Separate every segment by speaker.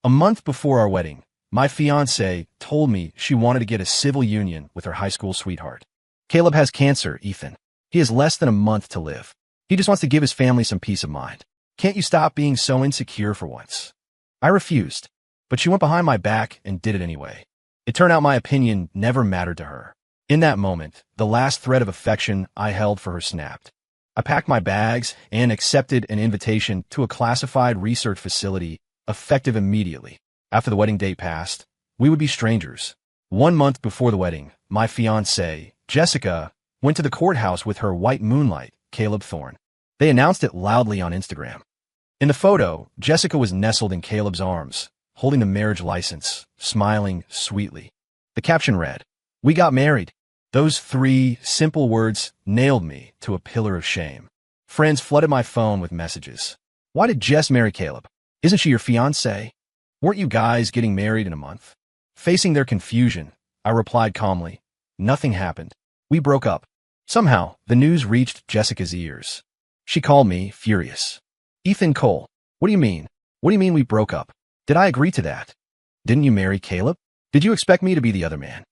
Speaker 1: A month before our wedding, my fiancée told me she wanted to get a civil union with her high school sweetheart. Caleb has cancer, Ethan. He has less than a month to live. He just wants to give his family some peace of mind. Can't you stop being so insecure for once? I refused, but she went behind my back and did it anyway. It turned out my opinion never mattered to her. In that moment, the last thread of affection I held for her snapped. I packed my bags and accepted an invitation to a classified research facility, effective immediately. After the wedding date passed, we would be strangers. 1 month before the wedding, my fiancée, Jessica, went to the courthouse with her white moonlight, Caleb Thorne. They announced it loudly on Instagram. In the photo, Jessica was nestled in Caleb's arms, holding the marriage license, smiling sweetly. The caption read, "We got married." Those 3 simple words nailed me to a pillar of shame. Friends flooded my phone with messages. Why did Jess marry Caleb? Isn't she your fiancé? Weren't you guys getting married in a month? Facing their confusion, I replied calmly, "Nothing happened. We broke up." Somehow, the news reached Jessica's ears. She called me, furious. "Ethan Cole, what do you mean? What do you mean we broke up? Did I agree to that? Didn't you marry Caleb? Did you expect me to be the other man?"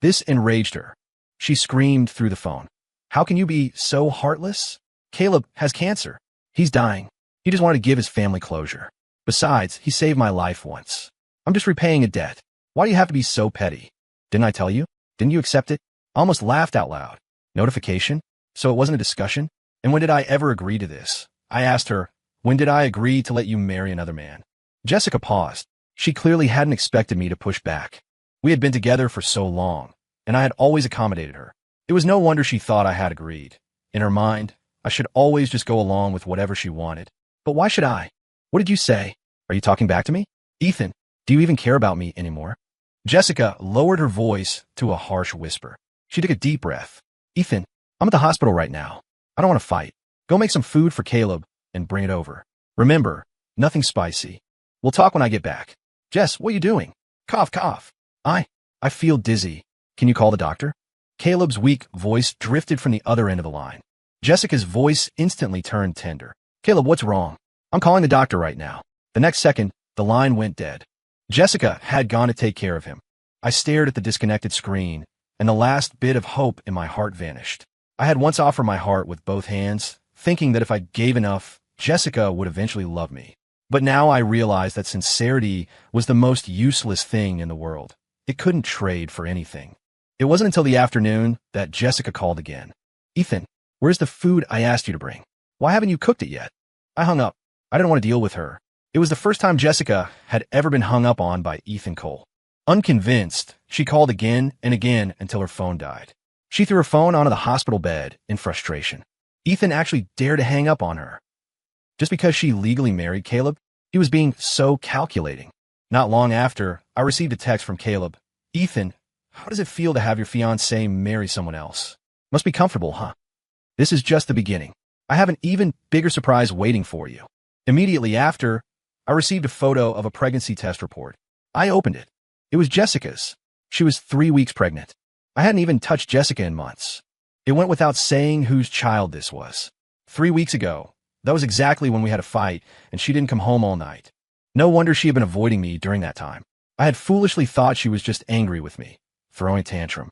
Speaker 1: This enraged her. She screamed through the phone. "How can you be so heartless? Caleb has cancer. He's dying. He just wanted to give his family closure. Besides, he saved my life once. I'm just repaying a debt. Why do you have to be so petty? Didn't I tell you? Didn't you accept it?" I almost laughed out loud. Notification? So it wasn't a discussion? And when did I ever agree to this? I asked her, when did I agree to let you marry another man? Jessica paused. She clearly hadn't expected me to push back. We had been together for so long, and I had always accommodated her. It was no wonder she thought I had agreed. In her mind, I should always just go along with whatever she wanted. But why should I? What did you say? Are you talking back to me? Ethan, do you even care about me anymore? Jessica lowered her voice to a harsh whisper. She took a deep breath. Ethan, I'm at the hospital right now. I don't want to fight. Go make some food for Caleb and bring it over. Remember, nothing spicy. We'll talk when I get back. Jess, what are you doing? Cough, cough. I feel dizzy. Can you call the doctor? Caleb's weak voice drifted from the other end of the line. Jessica's voice instantly turned tender. Caleb, what's wrong? I'm calling the doctor right now. The next second, the line went dead. Jessica had gone to take care of him. I stared at the disconnected screen, and the last bit of hope in my heart vanished. I had once offered my heart with both hands, thinking that if I gave enough, Jessica would eventually love me. But now I realized that sincerity was the most useless thing in the world. It couldn't trade for anything. It wasn't until the afternoon that Jessica called again. Ethan, where's the food I asked you to bring? Why haven't you cooked it yet? I hung up. I didn't want to deal with her. It was the first time Jessica had ever been hung up on by Ethan Cole. Unconvinced, she called again and again until her phone died. She threw her phone onto the hospital bed in frustration. Ethan actually dared to hang up on her. Just because she legally married Caleb, he was being so calculating. Not long after, I received a text from Caleb. Ethan, how does it feel to have your fiancée marry someone else? Must be comfortable, huh? This is just the beginning. I have an even bigger surprise waiting for you. Immediately after, I received a photo of a pregnancy test report. I opened it. It was Jessica's. She was 3 weeks pregnant. I hadn't even touched Jessica in months. It went without saying whose child this was. 3 weeks ago, that was exactly when we had a fight, and she didn't come home all night. No wonder she had been avoiding me during that time. I had foolishly thought she was just angry with me, throwing a tantrum.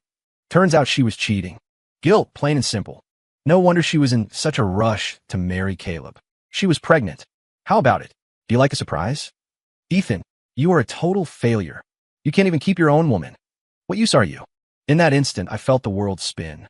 Speaker 1: Turns out she was cheating. Guilt, plain and simple. No wonder she was in such a rush to marry Caleb. She was pregnant. How about it? Do you like a surprise? Ethan, you are a total failure. You can't even keep your own woman. What use are you? In that instant, I felt the world spin.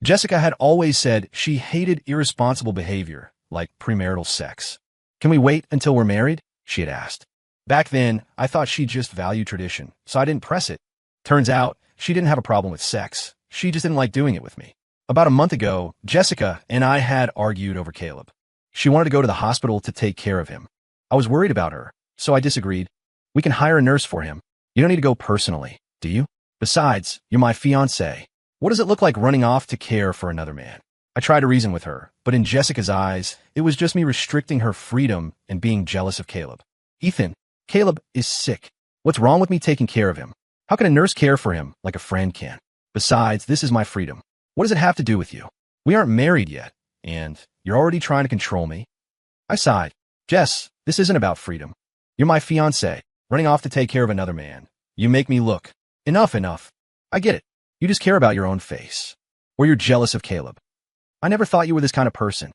Speaker 1: Jessica had always said she hated irresponsible behavior, like premarital sex. Can we wait until we're married? She had asked. Back then, I thought she just valued tradition, so I didn't press it. Turns out, she didn't have a problem with sex. She just didn't like doing it with me. About a month ago, Jessica and I had argued over Caleb. She wanted to go to the hospital to take care of him. I was worried about her, so I disagreed. We can hire a nurse for him. You don't need to go personally, do you? Besides, you're my fiancé. What does it look like running off to care for another man? I tried to reason with her, but in Jessica's eyes, it was just me restricting her freedom and being jealous of Caleb. Ethan, Caleb is sick. What's wrong with me taking care of him? How can a nurse care for him like a friend can? Besides, this is my freedom. What does it have to do with you? We aren't married yet, and you're already trying to control me. I sighed. Jess, this isn't about freedom. You're my fiancé. running off to take care of another man. You make me look. Enough, enough. I get it. You just care about your own face. Or you're jealous of Caleb. I never thought you were this kind of person.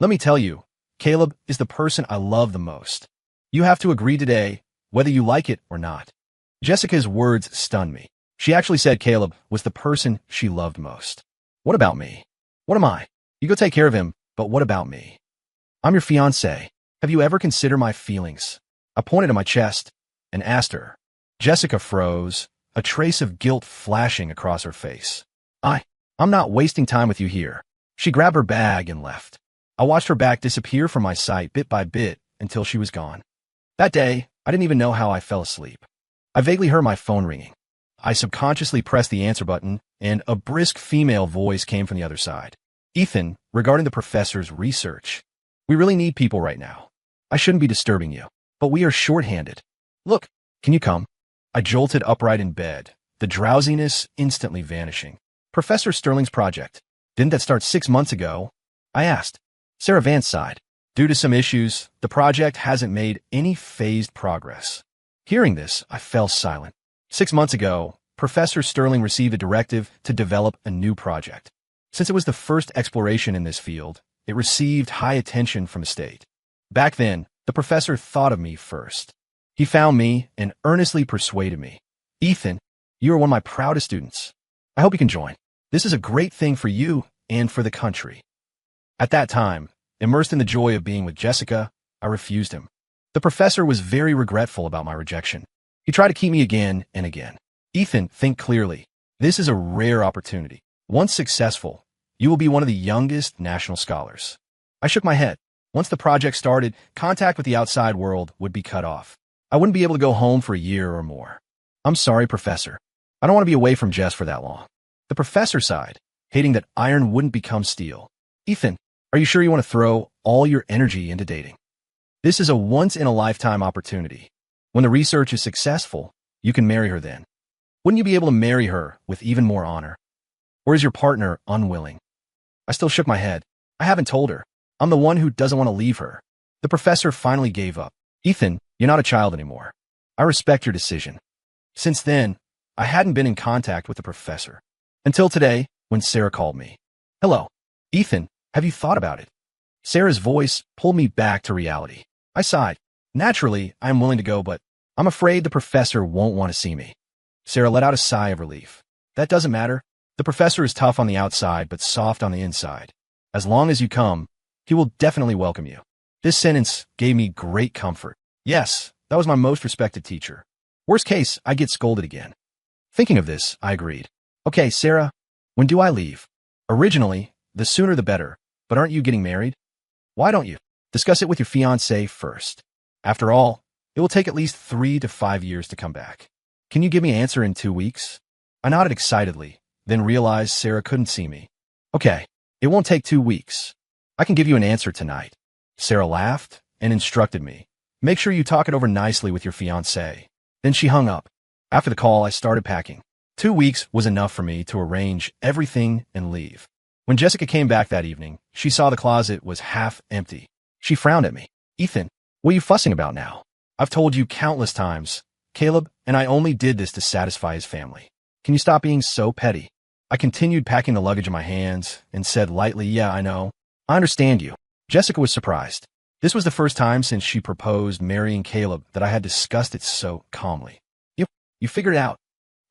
Speaker 1: Let me tell you, Caleb is the person I love the most. You have to agree today, whether you like it or not. Jessica's words stunned me. She actually said Caleb was the person she loved most. What about me? What am I? You go take care of him, but what about me? I'm your fiancé. Have you ever considered my feelings? I pointed to my chest and asked her. Jessica froze, a trace of guilt flashing across her face. I'm not wasting time with you here. She grabbed her bag and left. I watched her back disappear from my sight bit by bit until she was gone. That day, I didn't even know how I fell asleep. I vaguely heard my phone ringing. I subconsciously pressed the answer button, and a brisk female voice came from the other side. Ethan, regarding the professor's research. We really need people right now. I shouldn't be disturbing you, but we are short-handed. Look, can you come? I jolted upright in bed, the drowsiness instantly vanishing. Professor Sterling's project. Didn't that start 6 months ago? I asked. Sarah Vance sighed. Due to some issues, the project hasn't made any phased progress. Hearing this, I fell silent. 6 months ago, Professor Sterling received a directive to develop a new project. Since it was the first exploration in this field, it received high attention from the state. Back then, the professor thought of me first. He found me and earnestly persuaded me. Ethan, you are one of my proudest students. I hope you can join. This is a great thing for you and for the country. At that time, immersed in the joy of being with Jessica, I refused him. The professor was very regretful about my rejection. He tried to keep me again and again. Ethan, think clearly. This is a rare opportunity. Once successful, you will be one of the youngest national scholars. I shook my head. Once the project started, contact with the outside world would be cut off. I wouldn't be able to go home for a year or more. I'm sorry, Professor. I don't want to be away from Jess for that long. The professor sighed, hating that iron wouldn't become steel. Ethan, are you sure you want to throw all your energy into dating? This is a once-in-a-lifetime opportunity. When the research is successful, you can marry her then. Wouldn't you be able to marry her with even more honor? Or is your partner unwilling? I still shook my head. I haven't told her. I'm the one who doesn't want to leave her. The professor finally gave up. Ethan, you're not a child anymore. I respect your decision. Since then, I hadn't been in contact with the professor. Until today, when Sarah called me. Hello. Ethan, have you thought about it? Sarah's voice pulled me back to reality. I sighed. Naturally, I am willing to go, but I'm afraid the professor won't want to see me. Sarah let out a sigh of relief. That doesn't matter. The professor is tough on the outside, but soft on the inside. As long as you come, he will definitely welcome you. This sentence gave me great comfort. Yes, that was my most respected teacher. Worst case, I get scolded again. Thinking of this, I agreed. Okay, Sarah, when do I leave? Originally, the sooner the better, but aren't you getting married? Why don't you? Discuss it with your fiancé first. After all, it will take at least 3 to 5 years to come back. Can you give me an answer in 2 weeks? I nodded excitedly, then realized Sarah couldn't see me. Okay, it won't take 2 weeks. I can give you an answer tonight. Sarah laughed and instructed me. Make sure you talk it over nicely with your fiancé. Then she hung up. After the call, I started packing. 2 weeks was enough for me to arrange everything and leave. When Jessica came back that evening, she saw the closet was half empty. She frowned at me. Ethan, what are you fussing about now? I've told you countless times, Caleb and I only did this to satisfy his family. Can you stop being so petty? I continued packing the luggage in my hands and said lightly, yeah, I know. I understand you. Jessica was surprised. This was the first time since she proposed marrying Caleb that I had discussed it so calmly. You figured it out.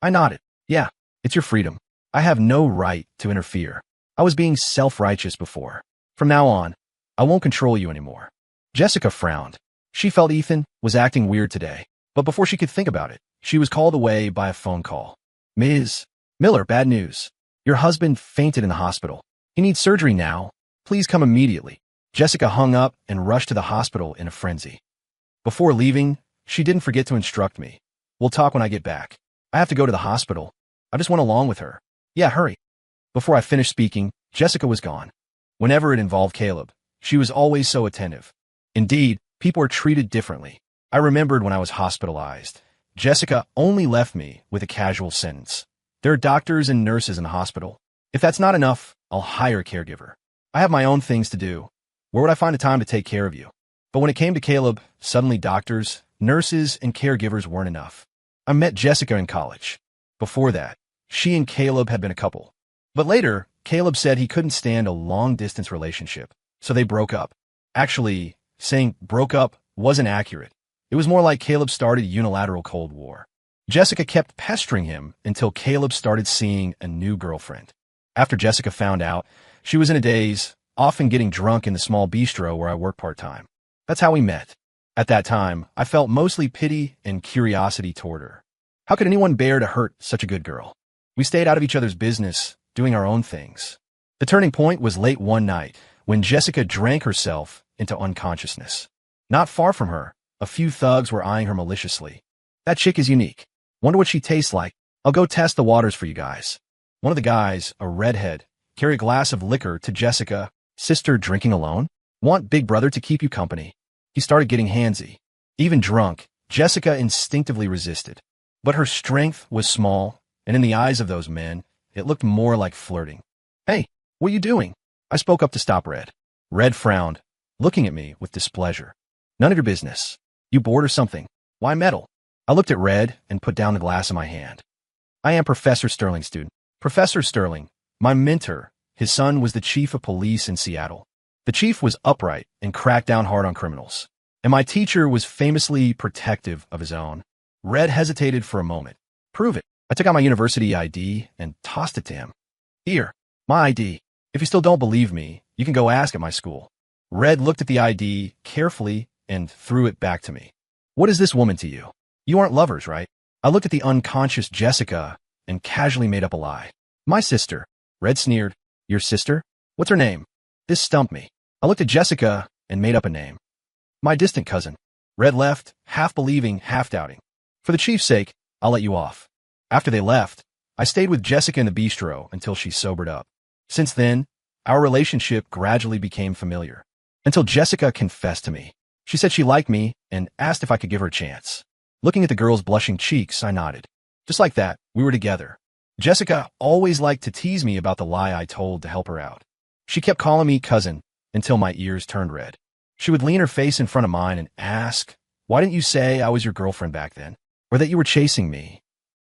Speaker 1: I nodded. Yeah, it's your freedom. I have no right to interfere. I was being self-righteous before. From now on, I won't control you anymore. Jessica frowned. She felt Ethan was acting weird today, but before she could think about it, she was called away by a phone call. Ms. Miller, bad news. Your husband fainted in the hospital. He needs surgery now. Please come immediately. Jessica hung up and rushed to the hospital in a frenzy. Before leaving, she didn't forget to instruct me. We'll talk when I get back. I have to go to the hospital. I just went along with her. Yeah, hurry. Before I finished speaking, Jessica was gone. Whenever it involved Caleb, she was always so attentive. Indeed, people are treated differently. I remembered when I was hospitalized. Jessica only left me with a casual sentence. There are doctors and nurses in the hospital. If that's not enough, I'll hire a caregiver. I have my own things to do. Where would I find the time to take care of you? But when it came to Caleb, suddenly doctors, nurses and caregivers weren't enough. I met Jessica in college. Before that, she and Caleb had been a couple. But later, Caleb said he couldn't stand a long-distance relationship, so they broke up. Actually, saying broke up wasn't accurate. It was more like Caleb started a unilateral Cold War. Jessica kept pestering him until Caleb started seeing a new girlfriend. After Jessica found out, she was in a daze, often getting drunk in the small bistro where I work part-time. That's how we met. At that time, I felt mostly pity and curiosity toward her. How could anyone bear to hurt such a good girl? We stayed out of each other's business, doing our own things. The turning point was late one night, when Jessica drank herself into unconsciousness. Not far from her, a few thugs were eyeing her maliciously. That chick is unique. Wonder what she tastes like. I'll go test the waters for you guys. One of the guys, a redhead, carried a glass of liquor to Jessica. Sister drinking alone? Want big brother to keep you company. He started getting handsy. Even drunk, Jessica instinctively resisted. But her strength was small, and in the eyes of those men, it looked more like flirting. Hey, what are you doing? I spoke up to stop Red. Red frowned, looking at me with displeasure. None of your business. You bored or something? Why meddle? I looked at Red and put down the glass in my hand. I am Professor Sterling's student. Professor Sterling, my mentor, his son was the chief of police in Seattle. The chief was upright and cracked down hard on criminals. And my teacher was famously protective of his own. Red hesitated for a moment. Prove it. I took out my university ID and tossed it to him. Here, my ID. If you still don't believe me, you can go ask at my school. Red looked at the ID carefully and threw it back to me. What is this woman to you? You aren't lovers, right? I looked at the unconscious Jessica and casually made up a lie. My sister. Red sneered. Your sister? What's her name? This stumped me. I looked at Jessica and made up a name. My distant cousin. Red left, half believing, half doubting. For the chief's sake, I'll let you off. After they left, I stayed with Jessica in the bistro until she sobered up. Since then, our relationship gradually became familiar. Until Jessica confessed to me. She said she liked me and asked if I could give her a chance. Looking at the girl's blushing cheeks, I nodded. Just like that, we were together. Jessica always liked to tease me about the lie I told to help her out. She kept calling me cousin until my ears turned red. She would lean her face in front of mine and ask, why didn't you say I was your girlfriend back then? Or that you were chasing me?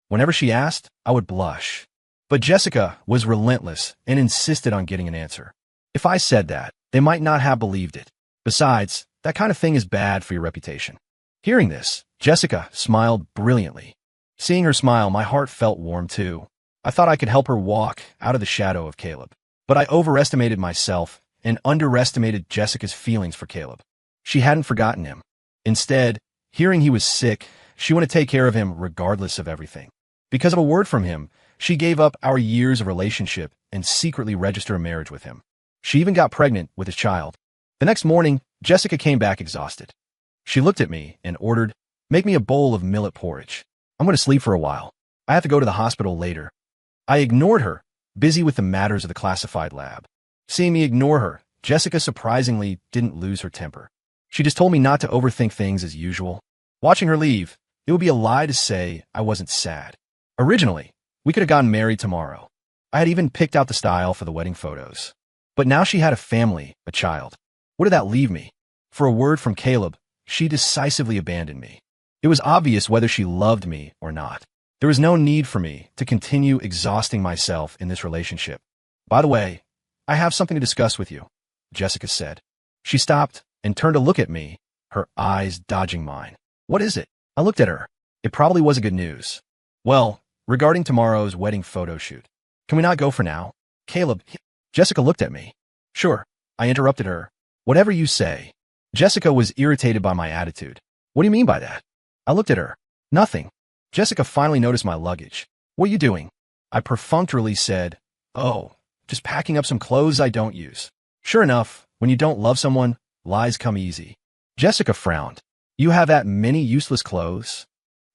Speaker 1: Whenever she asked, I would blush. But Jessica was relentless and insisted on getting an answer. If I said that, they might not have believed it. Besides, that kind of thing is bad for your reputation. Hearing this, Jessica smiled brilliantly. Seeing her smile, my heart felt warm too. I thought I could help her walk out of the shadow of Caleb. But I overestimated myself and underestimated Jessica's feelings for Caleb. She hadn't forgotten him. Instead, hearing he was sick, she wanted to take care of him regardless of everything. Because of a word from him, she gave up our years of relationship and secretly registered a marriage with him. She even got pregnant with his child. The next morning, Jessica came back exhausted. She looked at me and ordered, make me a bowl of millet porridge. I'm going to sleep for a while. I have to go to the hospital later. I ignored her, busy with the matters of the classified lab. Seeing me ignore her, Jessica surprisingly didn't lose her temper. She just told me not to overthink things as usual. Watching her leave, it would be a lie to say I wasn't sad. Originally, we could have gotten married tomorrow. I had even picked out the style for the wedding photos. But now she had a family, a child. What did that leave me? For a word from Caleb, she decisively abandoned me. It was obvious whether she loved me or not. There was no need for me to continue exhausting myself in this relationship. By the way, I have something to discuss with you, Jessica said. She stopped and turned to look at me, her eyes dodging mine. What is it? I looked at her. It probably wasn't good news. Well, regarding tomorrow's wedding photo shoot. Can we not go for now? Caleb, Jessica looked at me. Sure, I interrupted her. Whatever you say. Jessica was irritated by my attitude. What do you mean by that? I looked at her. Nothing. Jessica finally noticed my luggage. What are you doing? I perfunctorily said, oh, just packing up some clothes I don't use. Sure enough, when you don't love someone, lies come easy. Jessica frowned. You have that many useless clothes?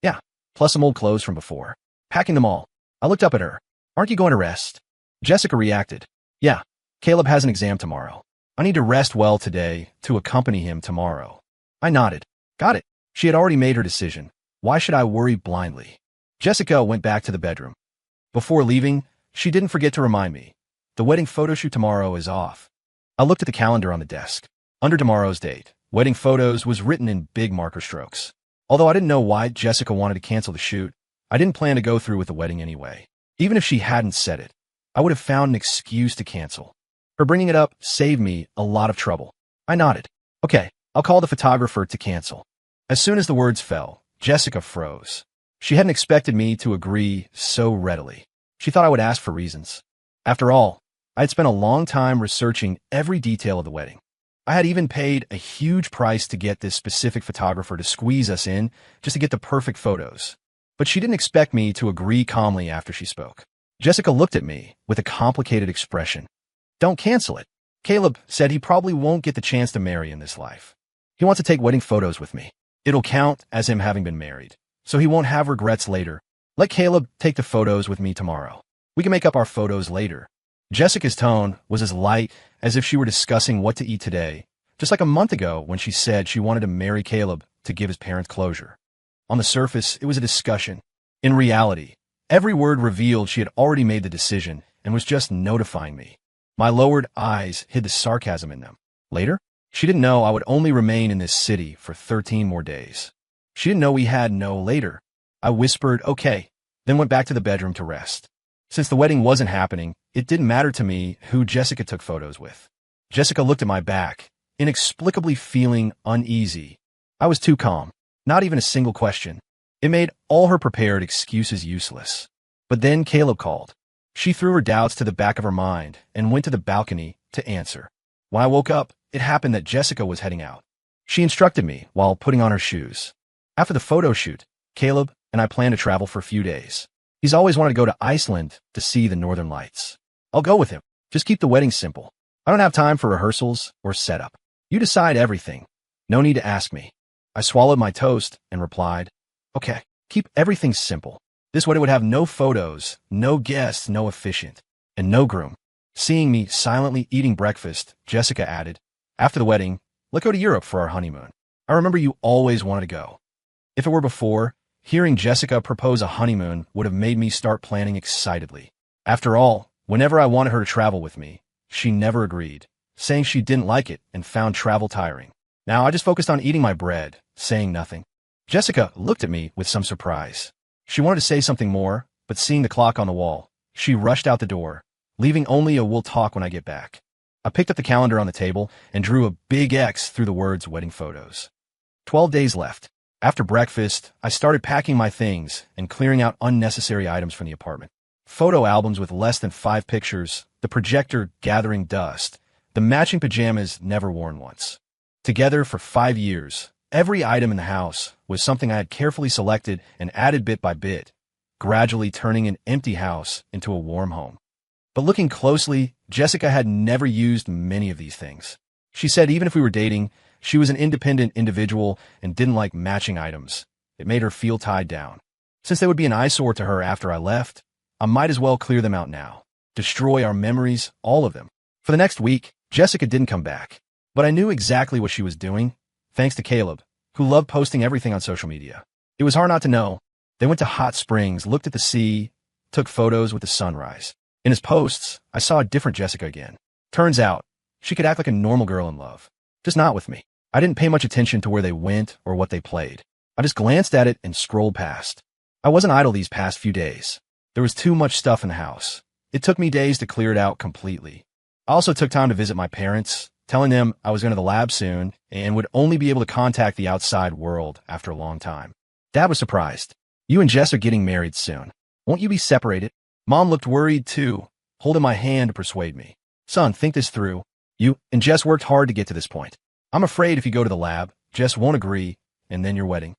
Speaker 1: Yeah, plus some old clothes from before. Packing them all. I looked up at her. Aren't you going to rest? Jessica reacted. Yeah, Caleb has an exam tomorrow. I need to rest well today to accompany him tomorrow. I nodded. Got it. She had already made her decision. Why should I worry blindly? Jessica went back to the bedroom. Before leaving, she didn't forget to remind me. The wedding photo shoot tomorrow is off. I looked at the calendar on the desk. Under tomorrow's date, wedding photos was written in big marker strokes. Although I didn't know why Jessica wanted to cancel the shoot, I didn't plan to go through with the wedding anyway. Even if she hadn't said it, I would have found an excuse to cancel. Her bringing it up saved me a lot of trouble. I nodded. Okay, I'll call the photographer to cancel. As soon as the words fell, Jessica froze. She hadn't expected me to agree so readily. She thought I would ask for reasons. After all, I had spent a long time researching every detail of the wedding. I had even paid a huge price to get this specific photographer to squeeze us in just to get the perfect photos. But she didn't expect me to agree calmly after she spoke. Jessica looked at me with a complicated expression. Don't cancel it. Caleb said he probably won't get the chance to marry in this life. He wants to take wedding photos with me. It'll count as him having been married, so he won't have regrets later. Let Caleb take the photos with me tomorrow. We can make up our photos later. Jessica's tone was as light as if she were discussing what to eat today, just like a month ago when she said she wanted to marry Caleb to give his parents closure. On the surface, it was a discussion. In reality, every word revealed she had already made the decision and was just notifying me. My lowered eyes hid the sarcasm in them. Later? She didn't know I would only remain in this city for 13 more days. She didn't know we had no later. I whispered, okay, then went back to the bedroom to rest. Since the wedding wasn't happening, it didn't matter to me who Jessica took photos with. Jessica looked at my back, inexplicably feeling uneasy. I was too calm. Not even a single question. It made all her prepared excuses useless. But then Caleb called. She threw her doubts to the back of her mind and went to the balcony to answer. When I woke up, it happened that Jessica was heading out. She instructed me while putting on her shoes. After the photo shoot, Caleb and I plan to travel for a few days. He's always wanted to go to Iceland to see the Northern Lights. I'll go with him. Just keep the wedding simple. I don't have time for rehearsals or setup. You decide everything. No need to ask me. I swallowed my toast and replied, okay, keep everything simple. This wedding would have no photos, no guests, no officiant, and no groom. Seeing me silently eating breakfast, Jessica added, after the wedding, let's go to Europe for our honeymoon. I remember you always wanted to go. If it were before, hearing Jessica propose a honeymoon would have made me start planning excitedly. After all, whenever I wanted her to travel with me, she never agreed, saying she didn't like it and found travel tiring. Now I just focused on eating my bread, saying nothing. Jessica looked at me with some surprise. She wanted to say something more, but seeing the clock on the wall, she rushed out the door, leaving only a "we'll talk when I get back." I picked up the calendar on the table and drew a big X through the words wedding photos. 12 days left. After breakfast, I started packing my things and clearing out unnecessary items from the apartment. Photo albums with less than 5 pictures, the projector gathering dust, the matching pajamas never worn once. Together for 5 years, every item in the house was something I had carefully selected and added bit by bit, gradually turning an empty house into a warm home. But looking closely, Jessica had never used many of these things. She said even if we were dating, she was an independent individual and didn't like matching items. It made her feel tied down. Since they would be an eyesore to her after I left, I might as well clear them out now. Destroy our memories, all of them. For the next week, Jessica didn't come back. But I knew exactly what she was doing, thanks to Caleb, who loved posting everything on social media. It was hard not to know. They went to hot springs, looked at the sea, took photos with the sunrise. In his posts, I saw a different Jessica again. Turns out, she could act like a normal girl in love. Just not with me. I didn't pay much attention to where they went or what they played. I just glanced at it and scrolled past. I wasn't idle these past few days. There was too much stuff in the house. It took me days to clear it out completely. I also took time to visit my parents, telling them I was going to the lab soon and would only be able to contact the outside world after a long time. Dad was surprised. You and Jess are getting married soon. Won't you be separated? Mom looked worried too, holding my hand to persuade me. Son, think this through. You and Jess worked hard to get to this point. I'm afraid if you go to the lab, Jess won't agree, and then your wedding.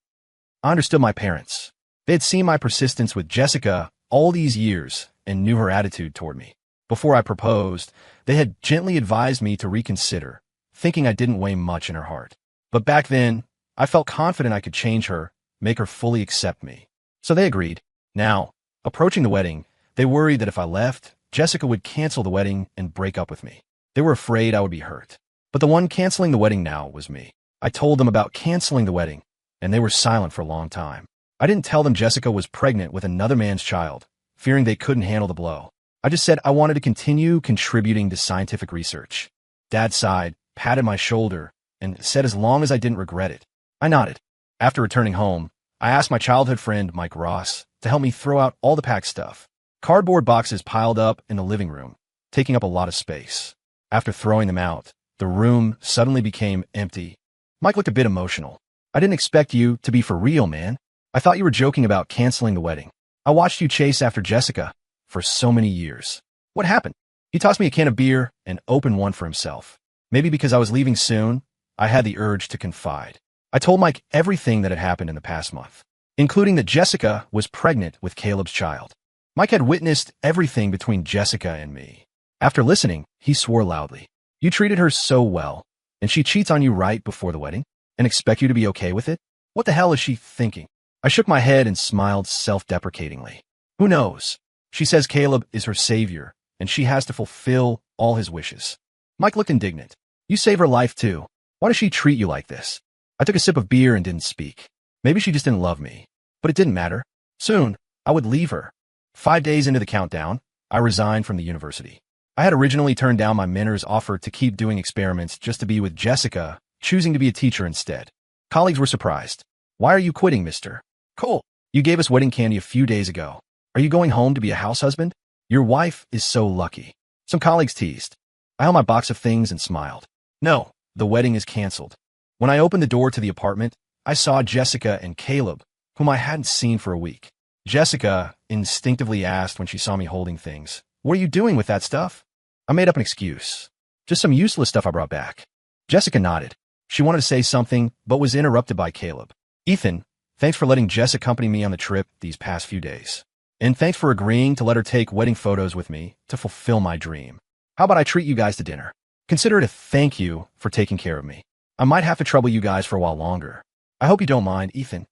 Speaker 1: I understood my parents. They had seen my persistence with Jessica all these years and knew her attitude toward me. Before I proposed, they had gently advised me to reconsider, thinking I didn't weigh much in her heart. But back then, I felt confident I could change her, make her fully accept me. So they agreed. Now, approaching the wedding, they worried that if I left, Jessica would cancel the wedding and break up with me. They were afraid I would be hurt. But the one canceling the wedding now was me. I told them about canceling the wedding, and they were silent for a long time. I didn't tell them Jessica was pregnant with another man's child, fearing they couldn't handle the blow. I just said I wanted to continue contributing to scientific research. Dad sighed, patted my shoulder, and said as long as I didn't regret it. I nodded. After returning home, I asked my childhood friend, Mike Ross, to help me throw out all the packed stuff. Cardboard boxes piled up in the living room, taking up a lot of space. After throwing them out, the room suddenly became empty. Mike looked a bit emotional. I didn't expect you to be for real, man. I thought you were joking about canceling the wedding. I watched you chase after Jessica for so many years. What happened? He tossed me a can of beer and opened one for himself. Maybe because I was leaving soon, I had the urge to confide. I told Mike everything that had happened in the past month, including that Jessica was pregnant with Caleb's child. Mike had witnessed everything between Jessica and me. After listening, he swore loudly. You treated her so well, and she cheats on you right before the wedding, and expect you to be okay with it? What the hell is she thinking? I shook my head and smiled self-deprecatingly. Who knows? She says Caleb is her savior, and she has to fulfill all his wishes. Mike looked indignant. You save her life too. Why does she treat you like this? I took a sip of beer and didn't speak. Maybe she just didn't love me. But it didn't matter. Soon, I would leave her. 5 days into the countdown, I resigned from the university. I had originally turned down my mentor's offer to keep doing experiments just to be with Jessica, choosing to be a teacher instead. Colleagues were surprised. Why are you quitting, mister? Cole, you gave us wedding candy a few days ago. Are you going home to be a house husband? Your wife is so lucky. Some colleagues teased. I held my box of things and smiled. No, the wedding is canceled. When I opened the door to the apartment, I saw Jessica and Caleb, whom I hadn't seen for a week. Jessica instinctively asked when she saw me holding things, "What are you doing with that stuff?" I made up an excuse. Just some useless stuff I brought back. Jessica nodded. She wanted to say something, but was interrupted by Caleb. Ethan, thanks for letting Jess accompany me on the trip these past few days. And thanks for agreeing to let her take wedding photos with me to fulfill my dream. How about I treat you guys to dinner? Consider it a thank you for taking care of me. I might have to trouble you guys for a while longer. I hope you don't mind, Ethan.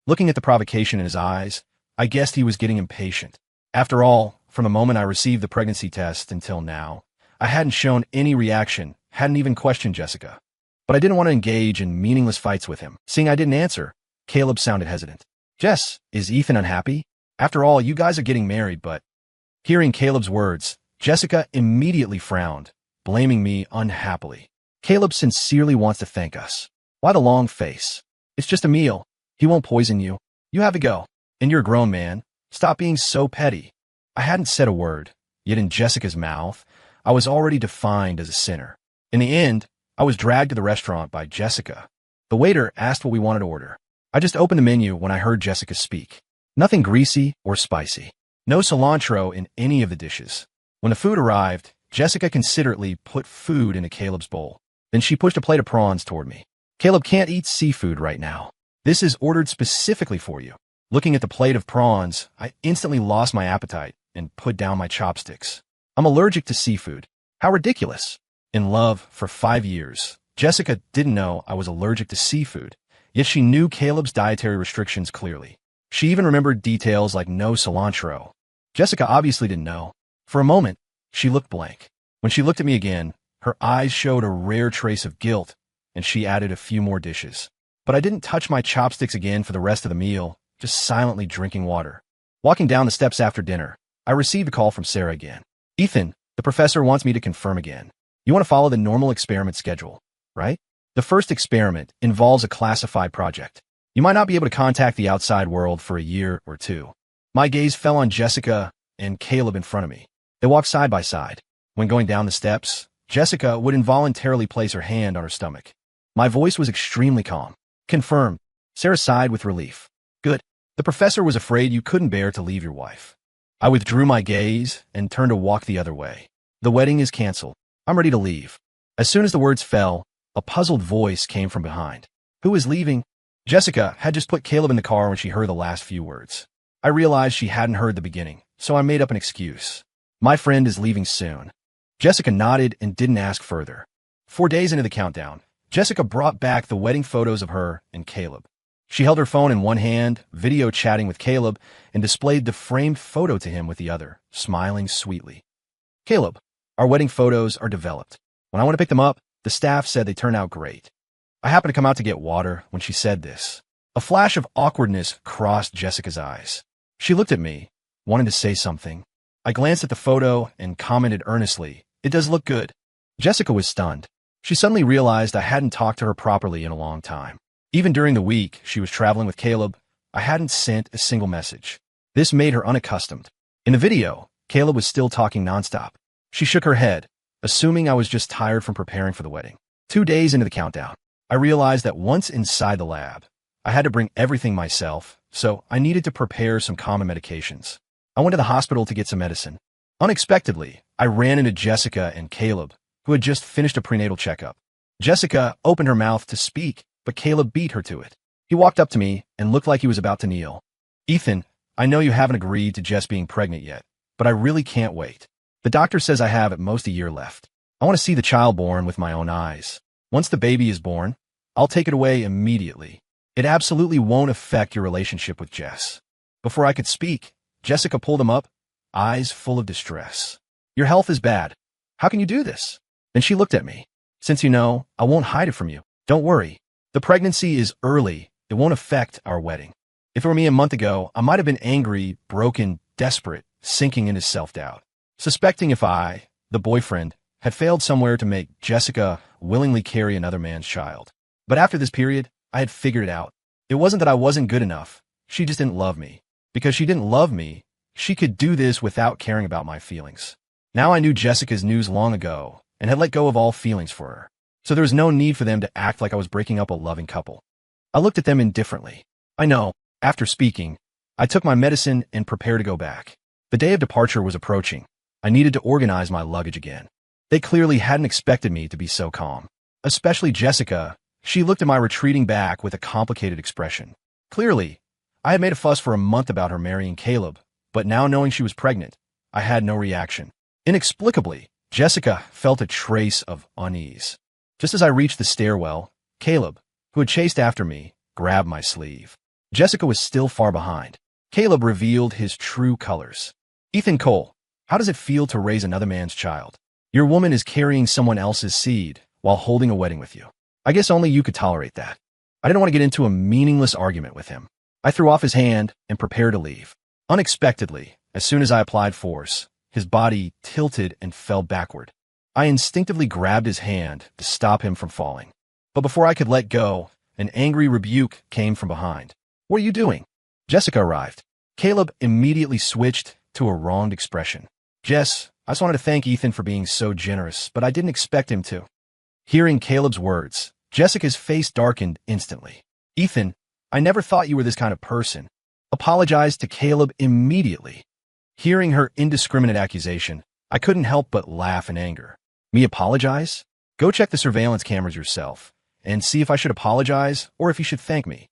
Speaker 1: Looking at the provocation in his eyes, I guessed he was getting impatient. After all, from the moment I received the pregnancy test until now, I hadn't shown any reaction, hadn't even questioned Jessica. But I didn't want to engage in meaningless fights with him. Seeing I didn't answer, Caleb sounded hesitant. Jess, is Ethan unhappy? After all, you guys are getting married, but... Hearing Caleb's words, Jessica immediately frowned, blaming me unhappily. Caleb sincerely wants to thank us. Why the long face? It's just a meal. He won't poison you. You have to go. And you're a grown man. Stop being so petty. I hadn't said a word, yet in Jessica's mouth, I was already defined as a sinner. In the end, I was dragged to the restaurant by Jessica. The waiter asked what we wanted to order. I just opened the menu when I heard Jessica speak. Nothing greasy or spicy. No cilantro in any of the dishes. When the food arrived, Jessica considerately put food into Caleb's bowl. Then she pushed a plate of prawns toward me. Caleb can't eat seafood right now. This is ordered specifically for you. Looking at the plate of prawns, I instantly lost my appetite and put down my chopsticks. I'm allergic to seafood. How ridiculous. In love for 5 years, Jessica didn't know I was allergic to seafood, yet she knew Caleb's dietary restrictions clearly. She even remembered details like no cilantro. Jessica obviously didn't know. For a moment, she looked blank. When she looked at me again, her eyes showed a rare trace of guilt, and she added a few more dishes. But I didn't touch my chopsticks again for the rest of the meal, just silently drinking water. Walking down the steps after dinner, I received a call from Sarah again. Ethan, the professor wants me to confirm again. You want to follow the normal experiment schedule, right? The first experiment involves a classified project. You might not be able to contact the outside world for a year or two. My gaze fell on Jessica and Caleb in front of me. They walked side by side. When going down the steps, Jessica would involuntarily place her hand on her stomach. My voice was extremely calm. Confirmed. Sarah sighed with relief. Good. The professor was afraid you couldn't bear to leave your wife. I withdrew my gaze and turned to walk the other way. The wedding is canceled. I'm ready to leave. As soon as the words fell, a puzzled voice came from behind. Who is leaving? Jessica had just put Caleb in the car when she heard the last few words. I realized she hadn't heard the beginning, so I made up an excuse. My friend is leaving soon. Jessica nodded and didn't ask further. 4 days into the countdown, Jessica brought back the wedding photos of her and Caleb. She held her phone in one hand, video chatting with Caleb, and displayed the framed photo to him with the other, smiling sweetly. Caleb, our wedding photos are developed. When I went to pick them up, the staff said they turned out great. I happened to come out to get water when she said this. A flash of awkwardness crossed Jessica's eyes. She looked at me, wanting to say something. I glanced at the photo and commented earnestly, "It does look good." Jessica was stunned. She suddenly realized I hadn't talked to her properly in a long time. Even during the week she was traveling with Caleb, I hadn't sent a single message. This made her unaccustomed. In the video, Caleb was still talking nonstop. She shook her head, assuming I was just tired from preparing for the wedding. 2 days into the countdown, I realized that once inside the lab, I had to bring everything myself, so I needed to prepare some common medications. I went to the hospital to get some medicine. Unexpectedly, I ran into Jessica and Caleb, who had just finished a prenatal checkup. Jessica opened her mouth to speak, but Caleb beat her to it. He walked up to me and looked like he was about to kneel. "Ethan, I know you haven't agreed to Jess being pregnant yet, but I really can't wait. The doctor says I have at most a year left. I want to see the child born with my own eyes. Once the baby is born, I'll take it away immediately. It absolutely won't affect your relationship with Jess." Before I could speak, Jessica pulled him up, eyes full of distress. "Your health is bad. How can you do this?" Then she looked at me. "Since you know, I won't hide it from you. Don't worry. The pregnancy is early. It won't affect our wedding." If it were me a month ago, I might have been angry, broken, desperate, sinking into self-doubt, suspecting if I, the boyfriend, had failed somewhere to make Jessica willingly carry another man's child. But after this period, I had figured it out. It wasn't that I wasn't good enough. She just didn't love me. Because she didn't love me, she could do this without caring about my feelings. Now I knew Jessica's news long ago and had let go of all feelings for her. So there was no need for them to act like I was breaking up a loving couple. I looked at them indifferently. I know, after speaking, I took my medicine and prepared to go back. The day of departure was approaching. I needed to organize my luggage again. They clearly hadn't expected me to be so calm. Especially Jessica. She looked at my retreating back with a complicated expression. Clearly, I had made a fuss for a month about her marrying Caleb, but now knowing she was pregnant, I had no reaction. Inexplicably, Jessica felt a trace of unease. Just as I reached the stairwell, Caleb, who had chased after me, grabbed my sleeve. Jessica was still far behind. Caleb revealed his true colors. "Ethan Cole, how does it feel to raise another man's child? Your woman is carrying someone else's seed while holding a wedding with you. I guess only you could tolerate that." I didn't want to get into a meaningless argument with him. I threw off his hand and prepared to leave. Unexpectedly, as soon as I applied force, his body tilted and fell backward. I instinctively grabbed his hand to stop him from falling. But before I could let go, an angry rebuke came from behind. "What are you doing?" Jessica arrived. Caleb immediately switched to a wronged expression. "Jess, I just wanted to thank Ethan for being so generous, but I didn't expect him to." Hearing Caleb's words, Jessica's face darkened instantly. "Ethan, I never thought you were this kind of person." Apologized to Caleb immediately. Hearing her indiscriminate accusation, I couldn't help but laugh in anger. Me apologize? Go check the surveillance cameras yourself and see if I should apologize or if you should thank me.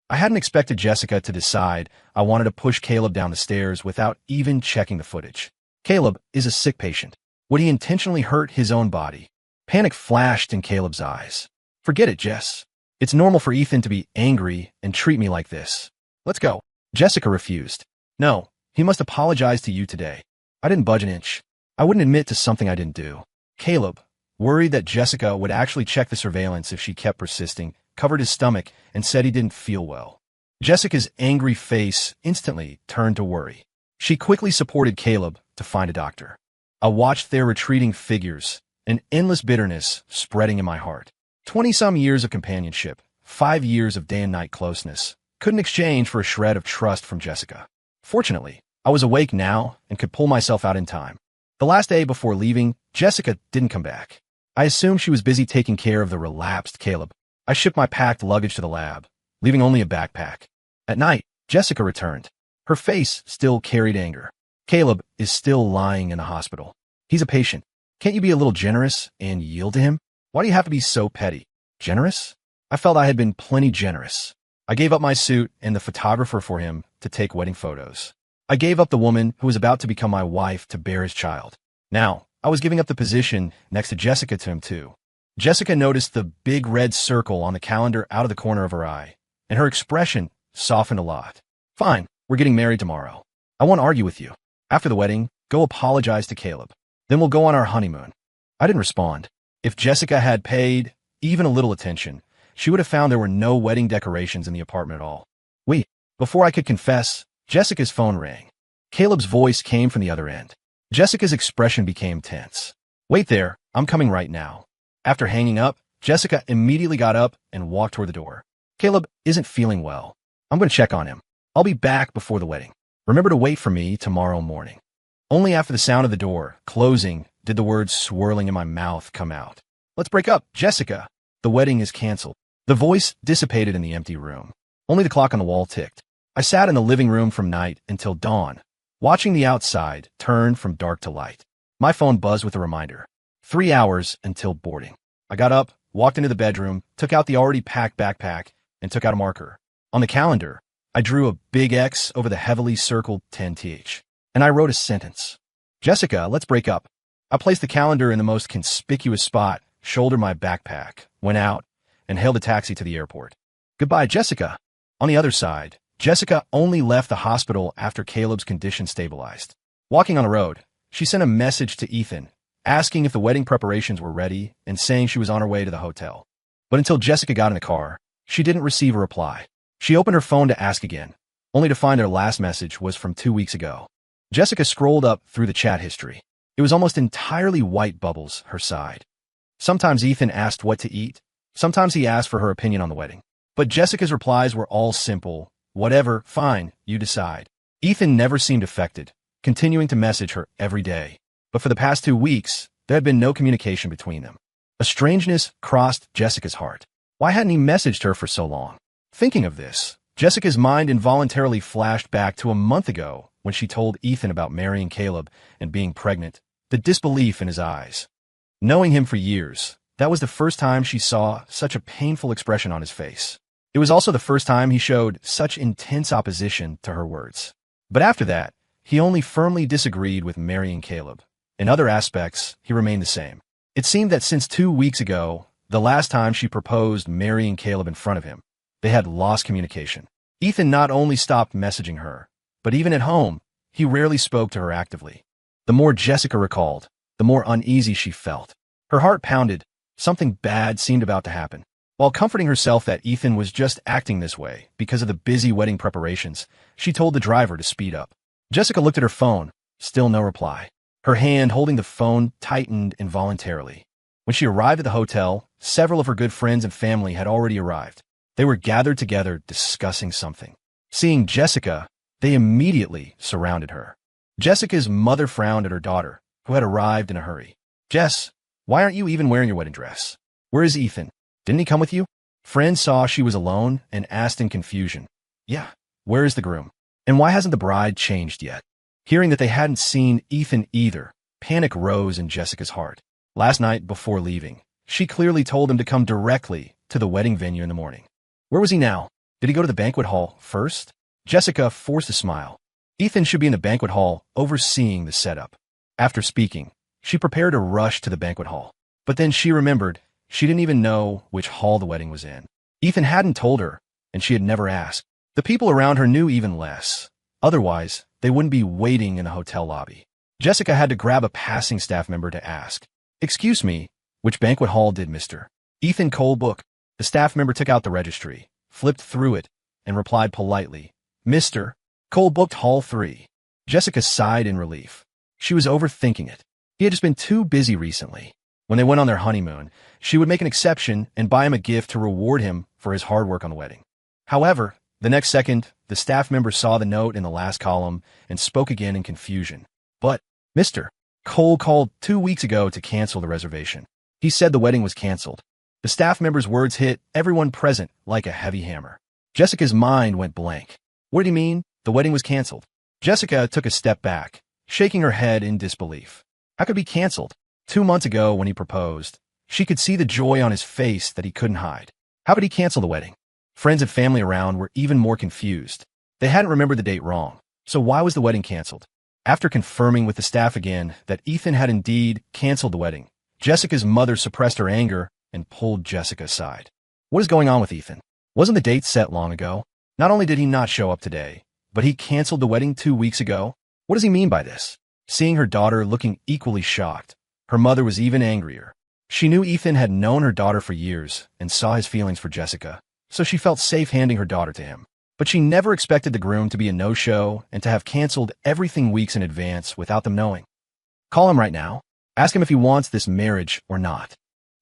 Speaker 1: I hadn't expected Jessica to decide I wanted to push Caleb down the stairs without even checking the footage. Caleb is a sick patient. Would he intentionally hurt his own body? Panic flashed in Caleb's eyes. "Forget it, Jess. It's normal for Ethan to be angry and treat me like this. Let's go." Jessica refused. "No, he must apologize to you today." I didn't budge an inch. I wouldn't admit to something I didn't do. Caleb, worried that Jessica would actually check the surveillance if she kept persisting, covered his stomach and said he didn't feel well. Jessica's angry face instantly turned to worry. She quickly supported Caleb to find a doctor. I watched their retreating figures, an endless bitterness spreading in my heart. 20-some years of companionship, 5 years of day and night closeness, couldn't exchange for a shred of trust from Jessica. Fortunately, I was awake now and could pull myself out in time. The last day before leaving, Jessica didn't come back. I assumed she was busy taking care of the relapsed Caleb. I shipped my packed luggage to the lab, leaving only a backpack. At night, Jessica returned. Her face still carried anger. "Caleb is still lying in the hospital. He's a patient. Can't you be a little generous and yield to him? Why do you have to be so petty?" Generous? I felt I had been plenty generous. I gave up my suit and the photographer for him to take wedding photos. I gave up the woman who was about to become my wife to bear his child. Now, I was giving up the position next to Jessica to him too. Jessica noticed the big red circle on the calendar out of the corner of her eye, and her expression softened a lot. "Fine, we're getting married tomorrow. I won't argue with you. After the wedding, go apologize to Caleb. Then we'll go on our honeymoon." I didn't respond. If Jessica had paid even a little attention, she would have found there were no wedding decorations in the apartment at all. Before I could confess, Jessica's phone rang. Caleb's voice came from the other end. Jessica's expression became tense. "Wait there, I'm coming right now." After hanging up, Jessica immediately got up and walked toward the door. Caleb isn't feeling well. I'm going to check on him. I'll be back before the wedding. Remember to wait for me tomorrow morning. Only after the sound of the door closing did the words swirling in my mouth come out. Let's break up, Jessica. The wedding is canceled. The voice dissipated in the empty room. Only the clock on the wall ticked. I sat in the living room from night until dawn, watching the outside turn from dark to light. My phone buzzed with a reminder. 3 hours until boarding. I got up, walked into the bedroom, took out the already packed backpack, and took out a marker. On the calendar, I drew a big X over the heavily circled 10th, and I wrote a sentence. Jessica, let's break up. I placed the calendar in the most conspicuous spot, shouldered my backpack, went out, and hailed a taxi to the airport. Goodbye, Jessica. On the other side, Jessica only left the hospital after Caleb's condition stabilized. Walking on the road, she sent a message to Ethan, asking if the wedding preparations were ready and saying she was on her way to the hotel. But until Jessica got in the car, she didn't receive a reply. She opened her phone to ask again, only to find her last message was from 2 weeks ago. Jessica scrolled up through the chat history. It was almost entirely white bubbles, her side. Sometimes Ethan asked what to eat. Sometimes he asked for her opinion on the wedding. But Jessica's replies were all simple. Whatever, fine, you decide. Ethan never seemed affected, continuing to message her every day. But for the past 2 weeks, there had been no communication between them. A strangeness crossed Jessica's heart. Why hadn't he messaged her for so long? Thinking of this, Jessica's mind involuntarily flashed back to a month ago when she told Ethan about marrying Caleb and being pregnant, the disbelief in his eyes. Knowing him for years, that was the first time she saw such a painful expression on his face. It was also the first time he showed such intense opposition to her words. But after that, he only firmly disagreed with marrying Caleb. In other aspects, he remained the same. It seemed that since 2 weeks ago, the last time she proposed marrying Caleb in front of him, they had lost communication. Ethan not only stopped messaging her, but even at home, he rarely spoke to her actively. The more Jessica recalled, the more uneasy she felt. Her heart pounded. Something bad seemed about to happen. While comforting herself that Ethan was just acting this way because of the busy wedding preparations, she told the driver to speed up. Jessica looked at her phone. Still no reply. Her hand holding the phone tightened involuntarily. When she arrived at the hotel, several of her good friends and family had already arrived. They were gathered together discussing something. Seeing Jessica, they immediately surrounded her. Jessica's mother frowned at her daughter, who had arrived in a hurry. Jess, why aren't you even wearing your wedding dress? Where is Ethan? Didn't he come with you? Friends saw she was alone and asked in confusion. Yeah, where is the groom? And why hasn't the bride changed yet? Hearing that they hadn't seen Ethan either, panic rose in Jessica's heart. Last night, before leaving, she clearly told him to come directly to the wedding venue in the morning. Where was he now? Did he go to the banquet hall first? Jessica forced a smile. Ethan should be in the banquet hall, overseeing the setup. After speaking, she prepared to rush to the banquet hall. But then she remembered she didn't even know which hall the wedding was in. Ethan hadn't told her, and she had never asked. The people around her knew even less. Otherwise, they wouldn't be waiting in the hotel lobby. Jessica had to grab a passing staff member to ask, "Excuse me, which banquet hall did Mr. Ethan Cole book?" The staff member took out the registry, flipped through it, and replied politely, "Mr. Cole booked Hall 3. Jessica sighed in relief. She was overthinking it. He had just been too busy recently. When they went on their honeymoon, she would make an exception and buy him a gift to reward him for his hard work on the wedding. However, the next second, the staff member saw the note in the last column and spoke again in confusion. But Mr. Cole called 2 weeks ago to cancel the reservation. He said the wedding was canceled. The staff member's words hit everyone present like a heavy hammer. Jessica's mind went blank. What did he mean? The wedding was canceled. Jessica took a step back, shaking her head in disbelief. How could it be canceled? 2 months ago when he proposed, she could see the joy on his face that he couldn't hide. How could he cancel the wedding? Friends and family around were even more confused. They hadn't remembered the date wrong. So why was the wedding canceled? After confirming with the staff again that Ethan had indeed canceled the wedding, Jessica's mother suppressed her anger and pulled Jessica aside. What is going on with Ethan? Wasn't the date set long ago? Not only did he not show up today, but he canceled the wedding 2 weeks ago? What does he mean by this? Seeing her daughter looking equally shocked, her mother was even angrier. She knew Ethan had known her daughter for years and saw his feelings for Jessica, so she felt safe handing her daughter to him. But she never expected the groom to be a no-show and to have canceled everything weeks in advance without them knowing. Call him right now. Ask him if he wants this marriage or not.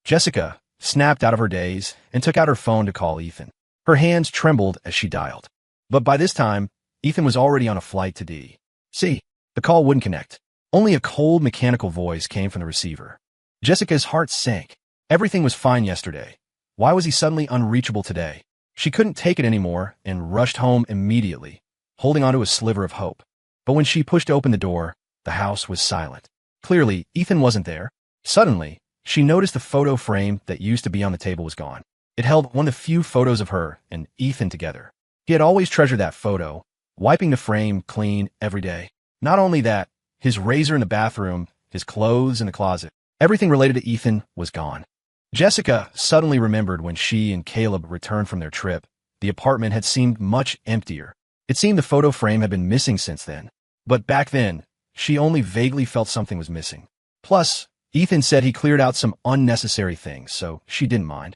Speaker 1: Jessica snapped out of her daze and took out her phone to call Ethan. Her hands trembled as she dialed. But by this time, Ethan was already on a flight to D.C. The call wouldn't connect. Only a cold, mechanical voice came from the receiver. Jessica's heart sank. Everything was fine yesterday. Why was he suddenly unreachable today? She couldn't take it anymore and rushed home immediately, holding onto a sliver of hope. But when she pushed open the door, the house was silent. Clearly, Ethan wasn't there. Suddenly, she noticed the photo frame that used to be on the table was gone. It held one of the few photos of her and Ethan together. He had always treasured that photo, wiping the frame clean every day. Not only that, his razor in the bathroom, his clothes in the closet, everything related to Ethan was gone. Jessica suddenly remembered when she and Caleb returned from their trip, the apartment had seemed much emptier. It seemed the photo frame had been missing since then. But back then, she only vaguely felt something was missing. Plus, Ethan said he cleared out some unnecessary things, so she didn't mind.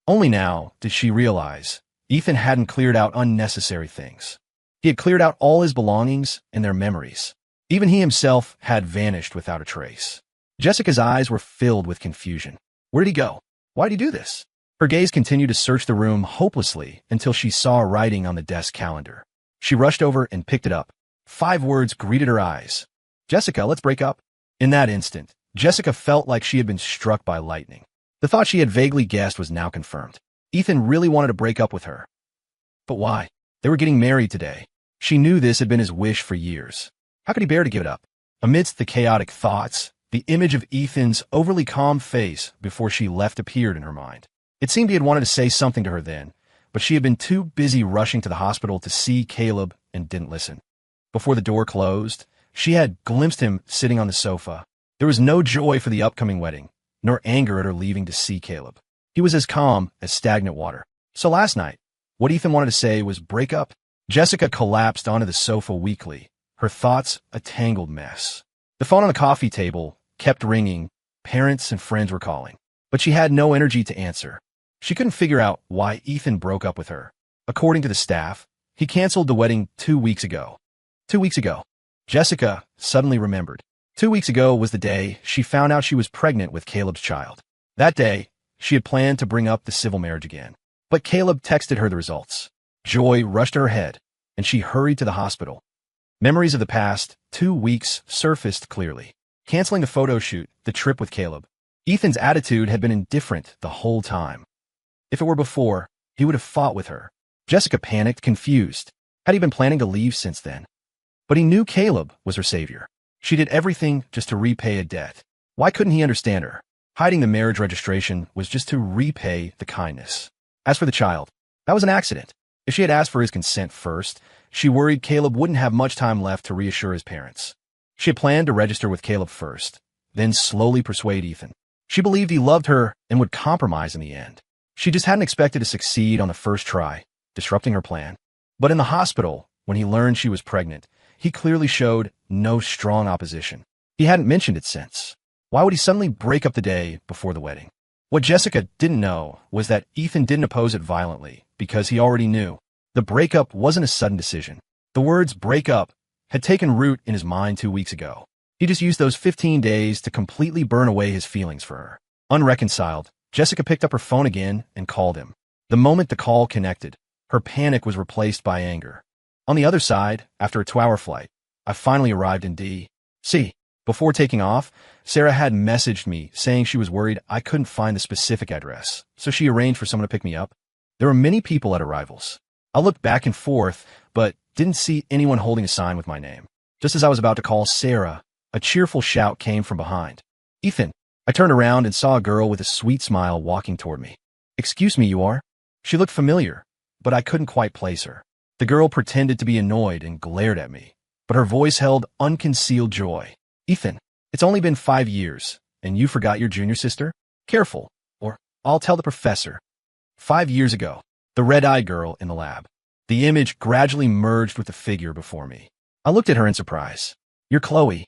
Speaker 1: Only now did she realize Ethan hadn't cleared out unnecessary things. He had cleared out all his belongings and their memories. Even he himself had vanished without a trace. Jessica's eyes were filled with confusion. Where did he go? Why did he do this? Her gaze continued to search the room hopelessly until she saw writing on the desk calendar. She rushed over and picked it up. 5 words greeted her eyes. Jessica, let's break up. In that instant, Jessica felt like she had been struck by lightning. The thought she had vaguely guessed was now confirmed. Ethan really wanted to break up with her. But why? They were getting married today. She knew this had been his wish for years. How could he bear to give it up? Amidst the chaotic thoughts, the image of Ethan's overly calm face before she left appeared in her mind. It seemed he had wanted to say something to her then, but she had been too busy rushing to the hospital to see Caleb and didn't listen. Before the door closed, she had glimpsed him sitting on the sofa. There was no joy for the upcoming wedding, nor anger at her leaving to see Caleb. He was as calm as stagnant water. So last night, what Ethan wanted to say was break up. Jessica collapsed onto the sofa weakly, her thoughts a tangled mess. The phone on the coffee table kept ringing. Parents and friends were calling, but she had no energy to answer. She couldn't figure out why Ethan broke up with her. According to the staff, he canceled the wedding 2 weeks ago. 2 weeks ago. Jessica suddenly remembered. 2 weeks ago was the day she found out she was pregnant with Caleb's child. That day, she had planned to bring up the civil marriage again. But Caleb texted her the results. Joy rushed to her head, and she hurried to the hospital. Memories of the past 2 weeks surfaced clearly. Canceling the photo shoot, the trip with Caleb. Ethan's attitude had been indifferent the whole time. If it were before, he would have fought with her. Jessica panicked, confused. Had he been planning to leave since then? But he knew Caleb was her savior. She did everything just to repay a debt. Why couldn't he understand her? Hiding the marriage registration was just to repay the kindness. As for the child, that was an accident. If she had asked for his consent first, she worried Caleb wouldn't have much time left to reassure his parents. She had planned to register with Caleb first, then slowly persuade Ethan. She believed he loved her and would compromise in the end. She just hadn't expected to succeed on the first try, disrupting her plan. But in the hospital, when he learned she was pregnant, he clearly showed no strong opposition. He hadn't mentioned it since. Why would he suddenly break up the day before the wedding? What Jessica didn't know was that Ethan didn't oppose it violently because he already knew. The breakup wasn't a sudden decision. The words break up had taken root in his mind 2 weeks ago. He just used those 15 days to completely burn away his feelings for her. Unreconciled, Jessica picked up her phone again and called him. The moment the call connected, her panic was replaced by anger. On the other side, after a 2-hour flight, I finally arrived in D.C. Before taking off, Sarah had messaged me saying she was worried I couldn't find the specific address, so she arranged for someone to pick me up. There were many people at arrivals. I looked back and forth, but didn't see anyone holding a sign with my name. Just as I was about to call Sarah, a cheerful shout came from behind. Ethan! I turned around and saw a girl with a sweet smile walking toward me. Excuse me, you are? She looked familiar, but I couldn't quite place her. The girl pretended to be annoyed and glared at me, but her voice held unconcealed joy. Ethan, it's only been 5 years, and you forgot your junior sister? Careful, or I'll tell the professor. 5 years ago, the red-eyed girl in the lab. The image gradually merged with the figure before me. I looked at her in surprise. You're Chloe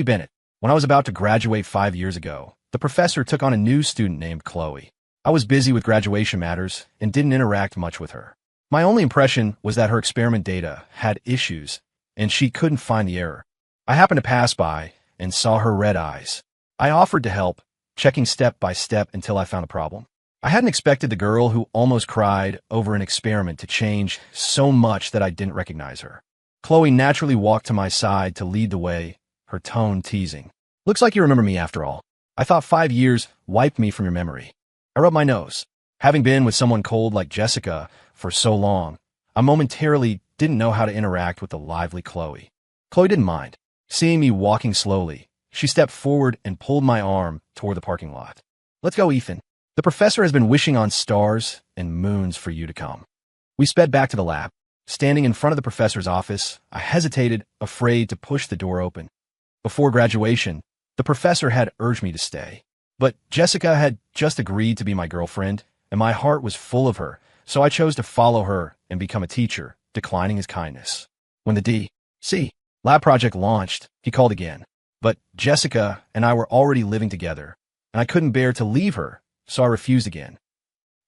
Speaker 1: Bennett. When I was about to graduate 5 years ago, the professor took on a new student named Chloe. I was busy with graduation matters and didn't interact much with her. My only impression was that her experiment data had issues, and she couldn't find the error. I happened to pass by and saw her red eyes. I offered to help, checking step by step until I found the problem. I hadn't expected the girl who almost cried over an experiment to change so much that I didn't recognize her. Chloe naturally walked to my side to lead the way, her tone teasing. Looks like you remember me after all. I thought 5 years wiped me from your memory. I rubbed my nose. Having been with someone cold like Jessica for so long, I momentarily didn't know how to interact with the lively Chloe. Chloe didn't mind. Seeing me walking slowly, she stepped forward and pulled my arm toward the parking lot. Let's go, Ethan. The professor has been wishing on stars and moons for you to come. We sped back to the lab. Standing in front of the professor's office, I hesitated, afraid to push the door open. Before graduation, the professor had urged me to stay. But Jessica had just agreed to be my girlfriend, and my heart was full of her, so I chose to follow her and become a teacher, declining his kindness. When the D.C. lab project launched, he called again. But Jessica and I were already living together, and I couldn't bear to leave her, so I refused again.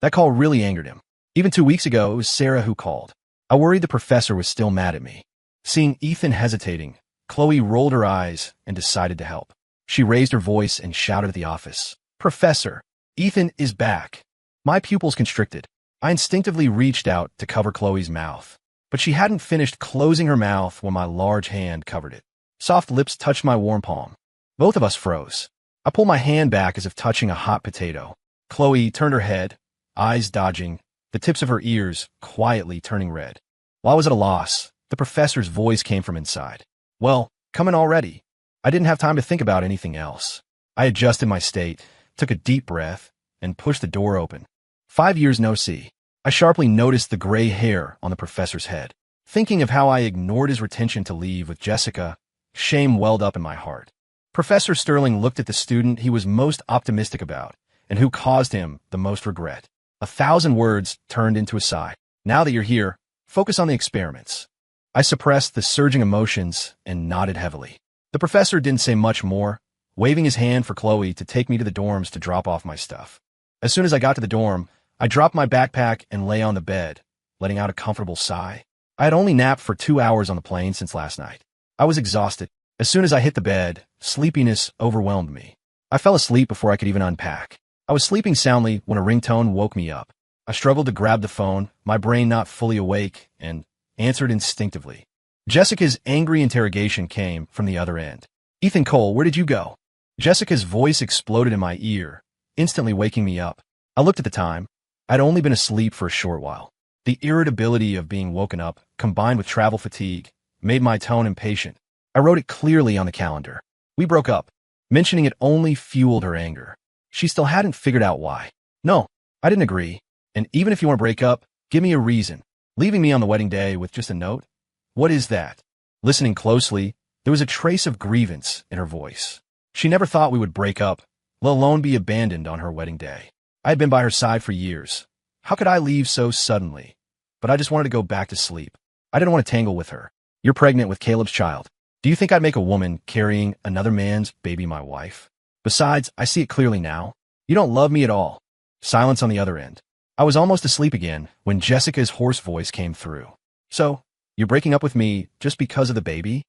Speaker 1: That call really angered him. Even 2 weeks ago, it was Sarah who called. I worried the professor was still mad at me. Seeing Ethan hesitating, Chloe rolled her eyes and decided to help. She raised her voice and shouted at the office, "Professor, Ethan is back." My pupils constricted. I instinctively reached out to cover Chloe's mouth, but she hadn't finished closing her mouth when my large hand covered it. Soft lips touched my warm palm. Both of us froze. I pulled my hand back as if touching a hot potato. Chloe turned her head, eyes dodging, the tips of her ears quietly turning red. While I was at a loss, the professor's voice came from inside. "Well, coming already." I didn't have time to think about anything else. I adjusted my state, took a deep breath, and pushed the door open. 5 years no see. I sharply noticed the gray hair on the professor's head. Thinking of how I ignored his retention to leave with Jessica, shame welled up in my heart. Professor Sterling looked at the student he was most optimistic about, and who caused him the most regret. 1,000 words turned into a sigh. "Now that you're here, focus on the experiments." I suppressed the surging emotions and nodded heavily. The professor didn't say much more, waving his hand for Chloe to take me to the dorms to drop off my stuff. As soon as I got to the dorm, I dropped my backpack and lay on the bed, letting out a comfortable sigh. I had only napped for 2 hours on the plane since last night. I was exhausted. As soon as I hit the bed, sleepiness overwhelmed me. I fell asleep before I could even unpack. I was sleeping soundly when a ringtone woke me up. I struggled to grab the phone, my brain not fully awake, and answered instinctively. Jessica's angry interrogation came from the other end. "Ethan Cole, where did you go?" Jessica's voice exploded in my ear, instantly waking me up. I looked at the time. I'd only been asleep for a short while. The irritability of being woken up, combined with travel fatigue, made my tone impatient. I wrote it clearly on the calendar. We broke up. Mentioning it only fueled her anger. She still hadn't figured out why. No, I didn't agree. And even if you want to break up, give me a reason. Leaving me on the wedding day with just a note? What is that? Listening closely, there was a trace of grievance in her voice. She never thought we would break up, let alone be abandoned on her wedding day. I had been by her side for years. How could I leave so suddenly? But I just wanted to go back to sleep. I didn't want to tangle with her. "You're pregnant with Caleb's child. Do you think I'd make a woman carrying another man's baby my wife? Besides, I see it clearly now. You don't love me at all." Silence on the other end. I was almost asleep again when Jessica's hoarse voice came through. "So, you're breaking up with me just because of the baby?"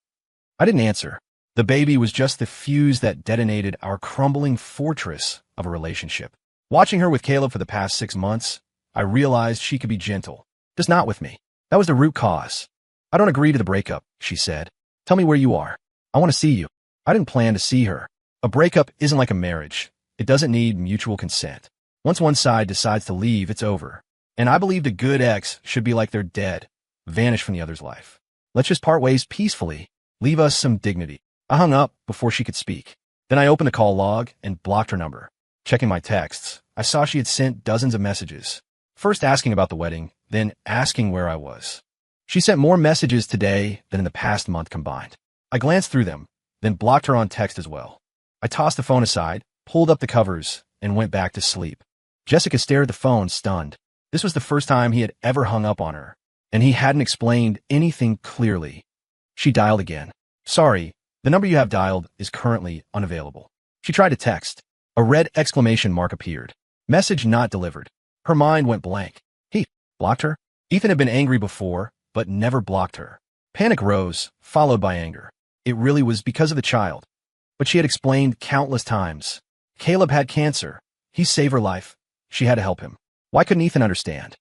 Speaker 1: I didn't answer. The baby was just the fuse that detonated our crumbling fortress of a relationship. Watching her with Caleb for the past 6 months, I realized she could be gentle, just not with me. That was the root cause. "I don't agree to the breakup," she said. "Tell me where you are. I want to see you." I didn't plan to see her. A breakup isn't like a marriage. It doesn't need mutual consent. Once one side decides to leave, it's over. And I believed a good ex should be like they're dead, vanish from the other's life. Let's just part ways peacefully. Leave us some dignity. I hung up before she could speak. Then I opened the call log and blocked her number. Checking my texts, I saw she had sent dozens of messages. First asking about the wedding, then asking where I was. She sent more messages today than in the past month combined. I glanced through them, then blocked her on text as well. I tossed the phone aside, pulled up the covers, and went back to sleep. Jessica stared at the phone, stunned. This was the first time he had ever hung up on her, and he hadn't explained anything clearly. She dialed again. "Sorry, the number you have dialed is currently unavailable." She tried to text. A red exclamation mark appeared. Message not delivered. Her mind went blank. He blocked her? Ethan had been angry before, but never blocked her. Panic rose, followed by anger. It really was because of the child. But she had explained countless times. Caleb had cancer. He saved her life. She had to help him. Why couldn't Ethan understand?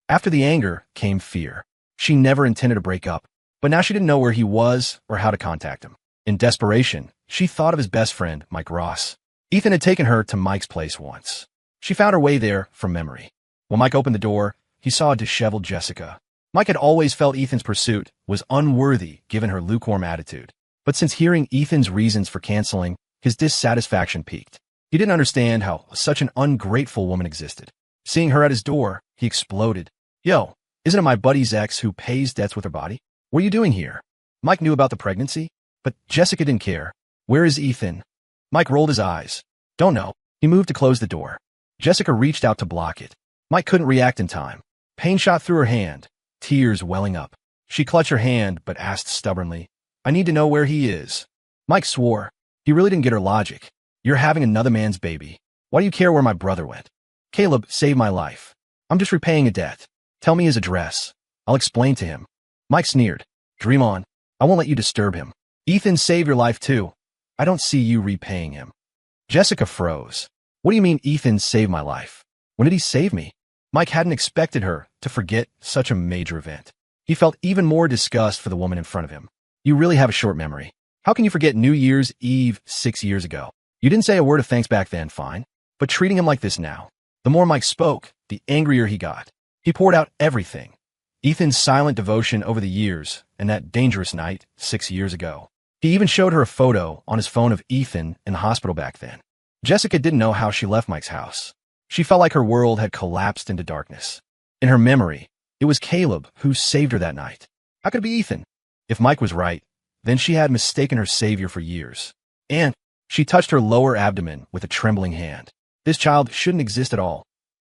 Speaker 1: After the anger came fear. She never intended to break up, but now she didn't know where he was or how to contact him. In desperation, she thought of his best friend, Mike Ross. Ethan had taken her to Mike's place once. She found her way there from memory. When Mike opened the door, he saw a disheveled Jessica. Mike had always felt Ethan's pursuit was unworthy given her lukewarm attitude. But since hearing Ethan's reasons for canceling, his dissatisfaction peaked. He didn't understand how such an ungrateful woman existed. Seeing her at his door, he exploded. Yo, isn't it my buddy's ex who pays debts with her body? What are you doing here? Mike knew about the pregnancy, but Jessica didn't care. Where is Ethan? Mike rolled his eyes. Don't know. He moved to close the door. Jessica reached out to block it. Mike couldn't react in time. Pain shot through her hand, tears welling up. She clutched her hand but asked stubbornly, I need to know where he is. Mike swore. He really didn't get her logic. You're having another man's baby. Why do you care where my brother went? Caleb saved my life. I'm just repaying a debt. Tell me his address. I'll explain to him. Mike sneered. Dream on. I won't let you disturb him. Ethan saved your life too. I don't see you repaying him. Jessica froze. What do you mean Ethan saved my life? When did he save me? Mike hadn't expected her to forget such a major event. He felt even more disgust for the woman in front of him. You really have a short memory. How can you forget New Year's Eve 6 years ago? You didn't say a word of thanks back then, fine. But treating him like this now. The more Mike spoke, the angrier he got. He poured out everything. Ethan's silent devotion over the years and that dangerous night 6 years ago. He even showed her a photo on his phone of Ethan in the hospital back then. Jessica didn't know how she left Mike's house. She felt like her world had collapsed into darkness. In her memory, it was Caleb who saved her that night. How could it be Ethan? If Mike was right, then she had mistaken her savior for years. And she touched her lower abdomen with a trembling hand. This child shouldn't exist at all.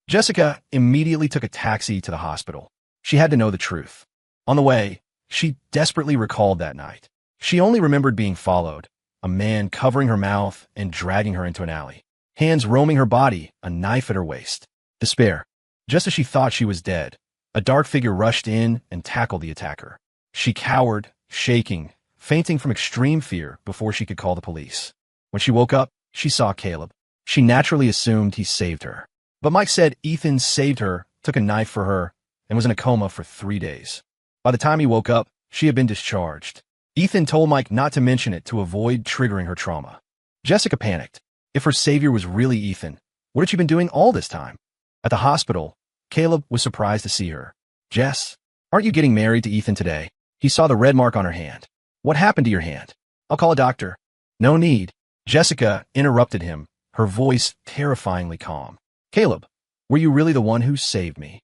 Speaker 1: Jessica immediately took a taxi to the hospital. She had to know the truth. On the way, she desperately recalled that night. She only remembered being followed, a man covering her mouth and dragging her into an alley, hands roaming her body, a knife at her waist. Despair. Just as she thought she was dead, a dark figure rushed in and tackled the attacker. She cowered, shaking, fainting from extreme fear before she could call the police. When she woke up, she saw Caleb. She naturally assumed he saved her. But Mike said Ethan saved her, took a knife for her, and was in a coma for 3 days. By the time he woke up, she had been discharged. Ethan told Mike not to mention it to avoid triggering her trauma. Jessica panicked. If her savior was really Ethan, what had she been doing all this time? At the hospital, Caleb was surprised to see her. Jess, aren't you getting married to Ethan today? He saw the red mark on her hand. What happened to your hand? I'll call a doctor. No need. Jessica interrupted him, her voice terrifyingly calm. Caleb, were you really the one who saved me?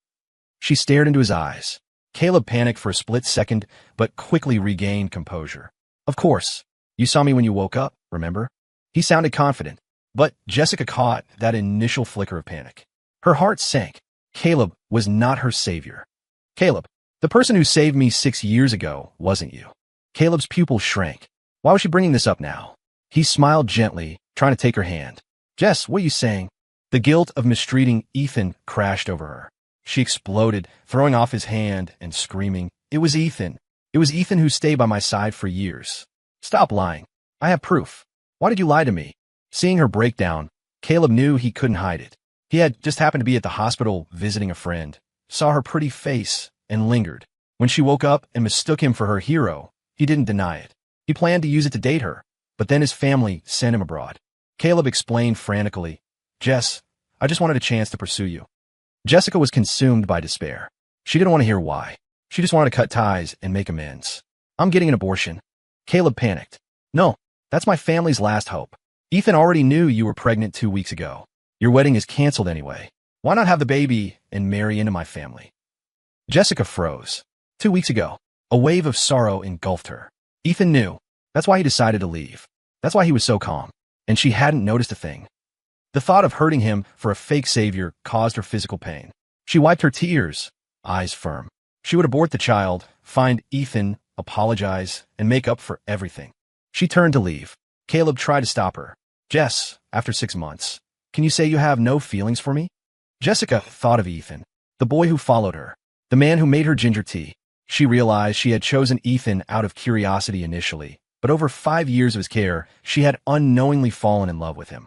Speaker 1: She stared into his eyes. Caleb panicked for a split second, but quickly regained composure. Of course. You saw me when you woke up, remember? He sounded confident, but Jessica caught that initial flicker of panic. Her heart sank. Caleb was not her savior. Caleb, the person who saved me 6 years ago wasn't you. Caleb's pupils shrank. Why was she bringing this up now? He smiled gently, trying to take her hand. Jess, what are you saying? The guilt of mistreating Ethan crashed over her. She exploded, throwing off his hand and screaming, It was Ethan. It was Ethan who stayed by my side for years. Stop lying. I have proof. Why did you lie to me? Seeing her breakdown, Caleb knew he couldn't hide it. He had just happened to be at the hospital visiting a friend, saw her pretty face, and lingered. When she woke up and mistook him for her hero, he didn't deny it. He planned to use it to date her, but then his family sent him abroad. Caleb explained frantically, Jess, I just wanted a chance to pursue you. Jessica was consumed by despair. She didn't want to hear why. She just wanted to cut ties and make amends. I'm getting an abortion. Caleb panicked. No, that's my family's last hope. Ethan already knew you were pregnant 2 weeks ago. Your wedding is canceled anyway. Why not have the baby and marry into my family? Jessica froze. 2 weeks ago, a wave of sorrow engulfed her. Ethan knew. That's why he decided to leave. That's why he was so calm. And she hadn't noticed a thing. The thought of hurting him for a fake savior caused her physical pain. She wiped her tears, eyes firm. She would abort the child, find Ethan, apologize, and make up for everything. She turned to leave. Caleb tried to stop her. Jess, after 6 months, can you say you have no feelings for me? Jessica thought of Ethan, the boy who followed her, the man who made her ginger tea. She realized she had chosen Ethan out of curiosity initially, but over 5 years of his care, she had unknowingly fallen in love with him.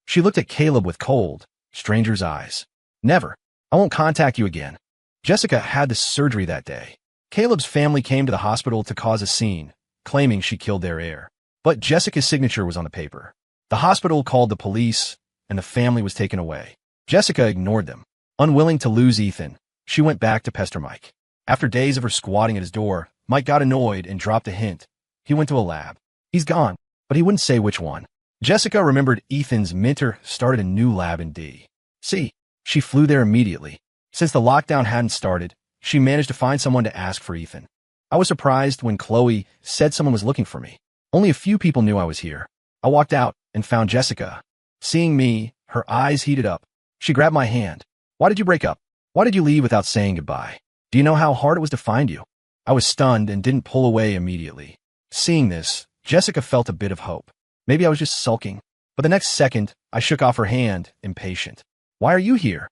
Speaker 1: She looked at Caleb with cold, stranger's eyes. Never. I won't contact you again. Jessica had the surgery that day. Caleb's family came to the hospital to cause a scene, claiming she killed their heir. But Jessica's signature was on the paper. The hospital called the police, and the family was taken away. Jessica ignored them. Unwilling to lose Ethan, she went back to pester Mike. After days of her squatting at his door, Mike got annoyed and dropped a hint. He went to a lab. He's gone, but he wouldn't say which one. Jessica remembered Ethan's mentor started a new lab in D.C. She flew there immediately. Since the lockdown hadn't started, she managed to find someone to ask for Ethan. I was surprised when Chloe said someone was looking for me. Only a few people knew I was here. I walked out and found Jessica. Seeing me, her eyes heated up. She grabbed my hand. Why did you break up? Why did you leave without saying goodbye? Do you know how hard it was to find you? I was stunned and didn't pull away immediately. Seeing this, Jessica felt a bit of hope. Maybe I was just sulking. But the next second, I shook off her hand, impatient. Why are you here?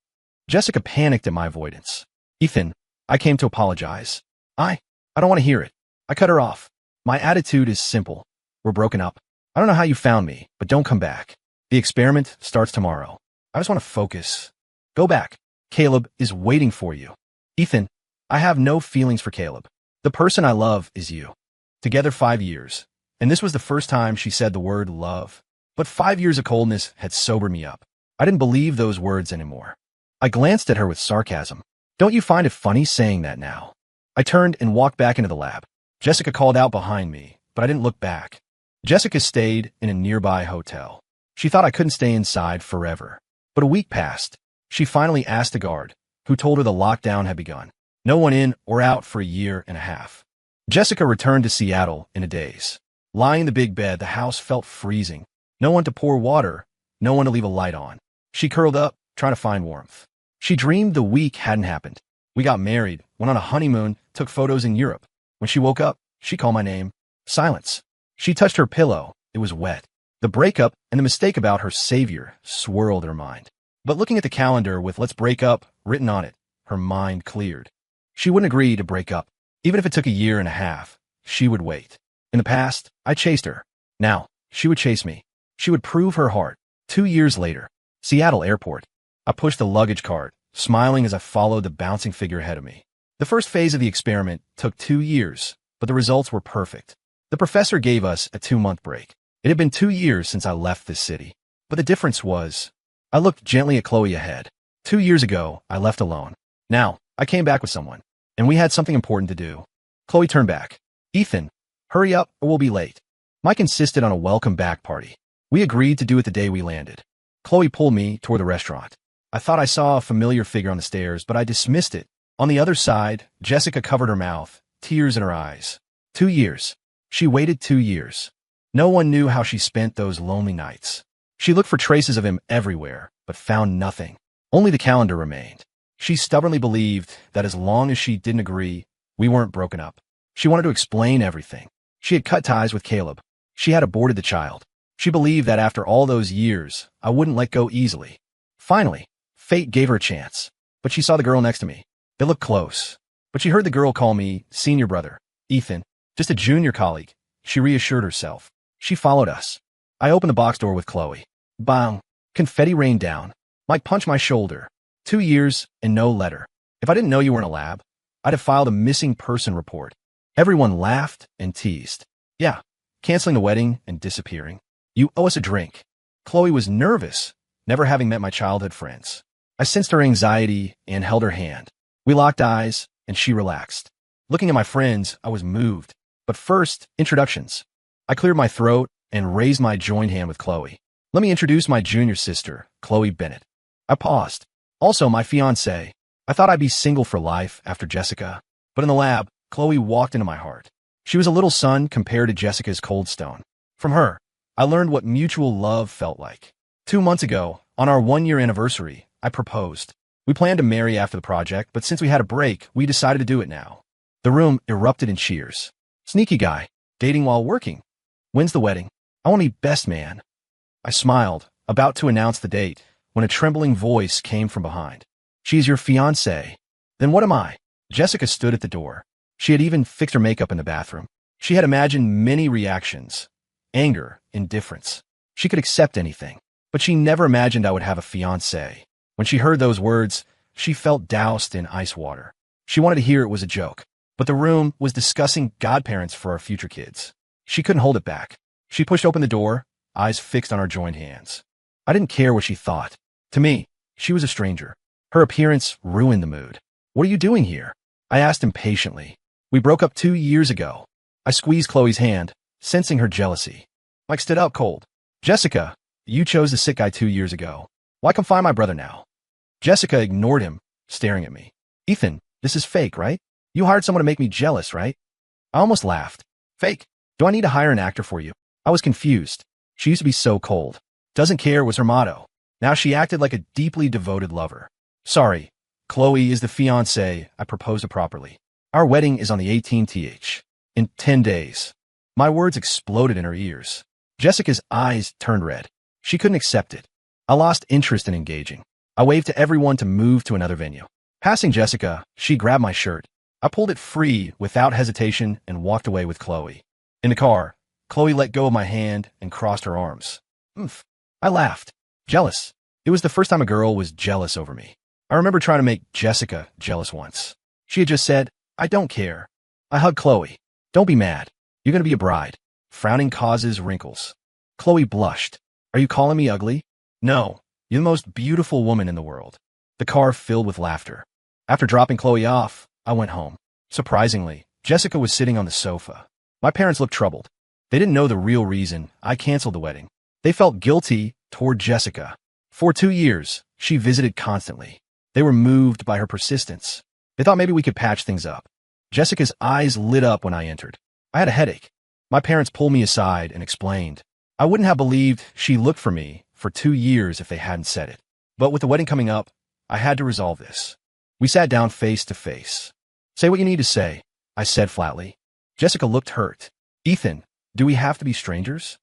Speaker 1: Jessica panicked at my avoidance. Ethan, I came to apologize. I don't want to hear it. I cut her off. My attitude is simple. We're broken up. I don't know how you found me, but don't come back. The experiment starts tomorrow. I just want to focus. Go back. Caleb is waiting for you. Ethan, I have no feelings for Caleb. The person I love is you. Together 5 years. And this was the first time she said the word love. But 5 years of coldness had sobered me up. I didn't believe those words anymore. I glanced at her with sarcasm. Don't you find it funny saying that now? I turned and walked back into the lab. Jessica called out behind me, but I didn't look back. Jessica stayed in a nearby hotel. She thought I couldn't stay inside forever. But a week passed. She finally asked the guard, who told her the lockdown had begun. No one in or out for a year and a half. Jessica returned to Seattle in a daze. Lying in the big bed, the house felt freezing. No one to pour water, no one to leave a light on. She curled up, trying to find warmth. She dreamed the week hadn't happened. We got married, went on a honeymoon, took photos in Europe. When she woke up, she called my name. Silence. She touched her pillow. It was wet. The breakup and the mistake about her savior swirled her mind. But looking at the calendar with "let's break up" written on it, her mind cleared. She wouldn't agree to break up. Even if it took a year and a half, she would wait. In the past, I chased her. Now, she would chase me. She would prove her heart. 2 years later, Seattle Airport. I pushed the luggage cart, smiling as I followed the bouncing figure ahead of me. The first phase of the experiment took 2 years, but the results were perfect. The professor gave us a 2-month break. It had been 2 years since I left this city. But the difference was, I looked gently at Chloe ahead. 2 years ago, I left alone. Now, I came back with someone, and we had something important to do. Chloe turned back. Ethan, hurry up or we'll be late. Mike insisted on a welcome back party. We agreed to do it the day we landed. Chloe pulled me toward the restaurant. I thought I saw a familiar figure on the stairs, but I dismissed it. On the other side, Jessica covered her mouth, tears in her eyes. 2 years. She waited 2 years. No one knew how she spent those lonely nights. She looked for traces of him everywhere, but found nothing. Only the calendar remained. She stubbornly believed that as long as she didn't agree, we weren't broken up. She wanted to explain everything. She had cut ties with Caleb. She had aborted the child. She believed that after all those years, I wouldn't let go easily. Finally, fate gave her a chance. But she saw the girl next to me. They looked close. But she heard the girl call me senior brother, Ethan, just a junior colleague. She reassured herself. She followed us. I opened the box door with Chloe. Bang! Confetti rained down. Mike punched my shoulder. 2 years and no letter. If I didn't know you were in a lab, I'd have filed a missing person report. Everyone laughed and teased. Yeah, canceling the wedding and disappearing. You owe us a drink. Chloe was nervous, never having met my childhood friends. I sensed her anxiety and held her hand. We locked eyes, and she relaxed. Looking at my friends, I was moved. But first, introductions. I cleared my throat and raised my joined hand with Chloe. Let me introduce my junior sister, Chloe Bennett. I paused. Also, my fiancée. I thought I'd be single for life after Jessica. But in the lab, Chloe walked into my heart. She was a little sun compared to Jessica's cold stone. From her, I learned what mutual love felt like. 2 months ago, on our 1-year anniversary, I proposed. We planned to marry after the project, but since we had a break, we decided to do it now. The room erupted in cheers. Sneaky guy, dating while working. When's the wedding? I want to be best man. I smiled, about to announce the date, when a trembling voice came from behind. She's your fiancée. Then what am I? Jessica stood at the door. She had even fixed her makeup in the bathroom. She had imagined many reactions. Anger, indifference. She could accept anything. But she never imagined I would have a fiancé. When she heard those words, she felt doused in ice water. She wanted to hear it was a joke, but the room was discussing godparents for our future kids. She couldn't hold it back. She pushed open the door, eyes fixed on our joined hands. I didn't care what she thought. To me, she was a stranger. Her appearance ruined the mood. What are you doing here? I asked impatiently. We broke up 2 years ago. I squeezed Chloe's hand, sensing her jealousy. Mike stood up cold. Jessica, you chose the sick guy 2 years ago. Why come find my brother now? Jessica ignored him, staring at me. Ethan, this is fake, right? You hired someone to make me jealous, right? I almost laughed. Fake? Do I need to hire an actor for you? I was confused. She used to be so cold. Doesn't care was her motto. Now she acted like a deeply devoted lover. Sorry, Chloe is the fiancée I proposed to properly. Our wedding is on the 18th. In 10 days. My words exploded in her ears. Jessica's eyes turned red. She couldn't accept it. I lost interest in engaging. I waved to everyone to move to another venue. Passing Jessica, she grabbed my shirt. I pulled it free without hesitation and walked away with Chloe. In the car, Chloe let go of my hand and crossed her arms. Oomph. I laughed. Jealous. It was the first time a girl was jealous over me. I remember trying to make Jessica jealous once. She had just said, I don't care. I hugged Chloe. Don't be mad. You're going to be a bride. Frowning causes wrinkles. Chloe blushed. Are you calling me ugly? No. You're the most beautiful woman in the world. The car filled with laughter. After dropping Chloe off, I went home. Surprisingly, Jessica was sitting on the sofa. My parents looked troubled. They didn't know the real reason I canceled the wedding. They felt guilty toward Jessica. For 2 years, she visited constantly. They were moved by her persistence. They thought maybe we could patch things up. Jessica's eyes lit up when I entered. I had a headache. My parents pulled me aside and explained. I wouldn't have believed she looked for me for 2 years if they hadn't said it. But with the wedding coming up, I had to resolve this. We sat down face to face. Say what you need to say, I said flatly. Jessica looked hurt. Ethan, do we have to be strangers?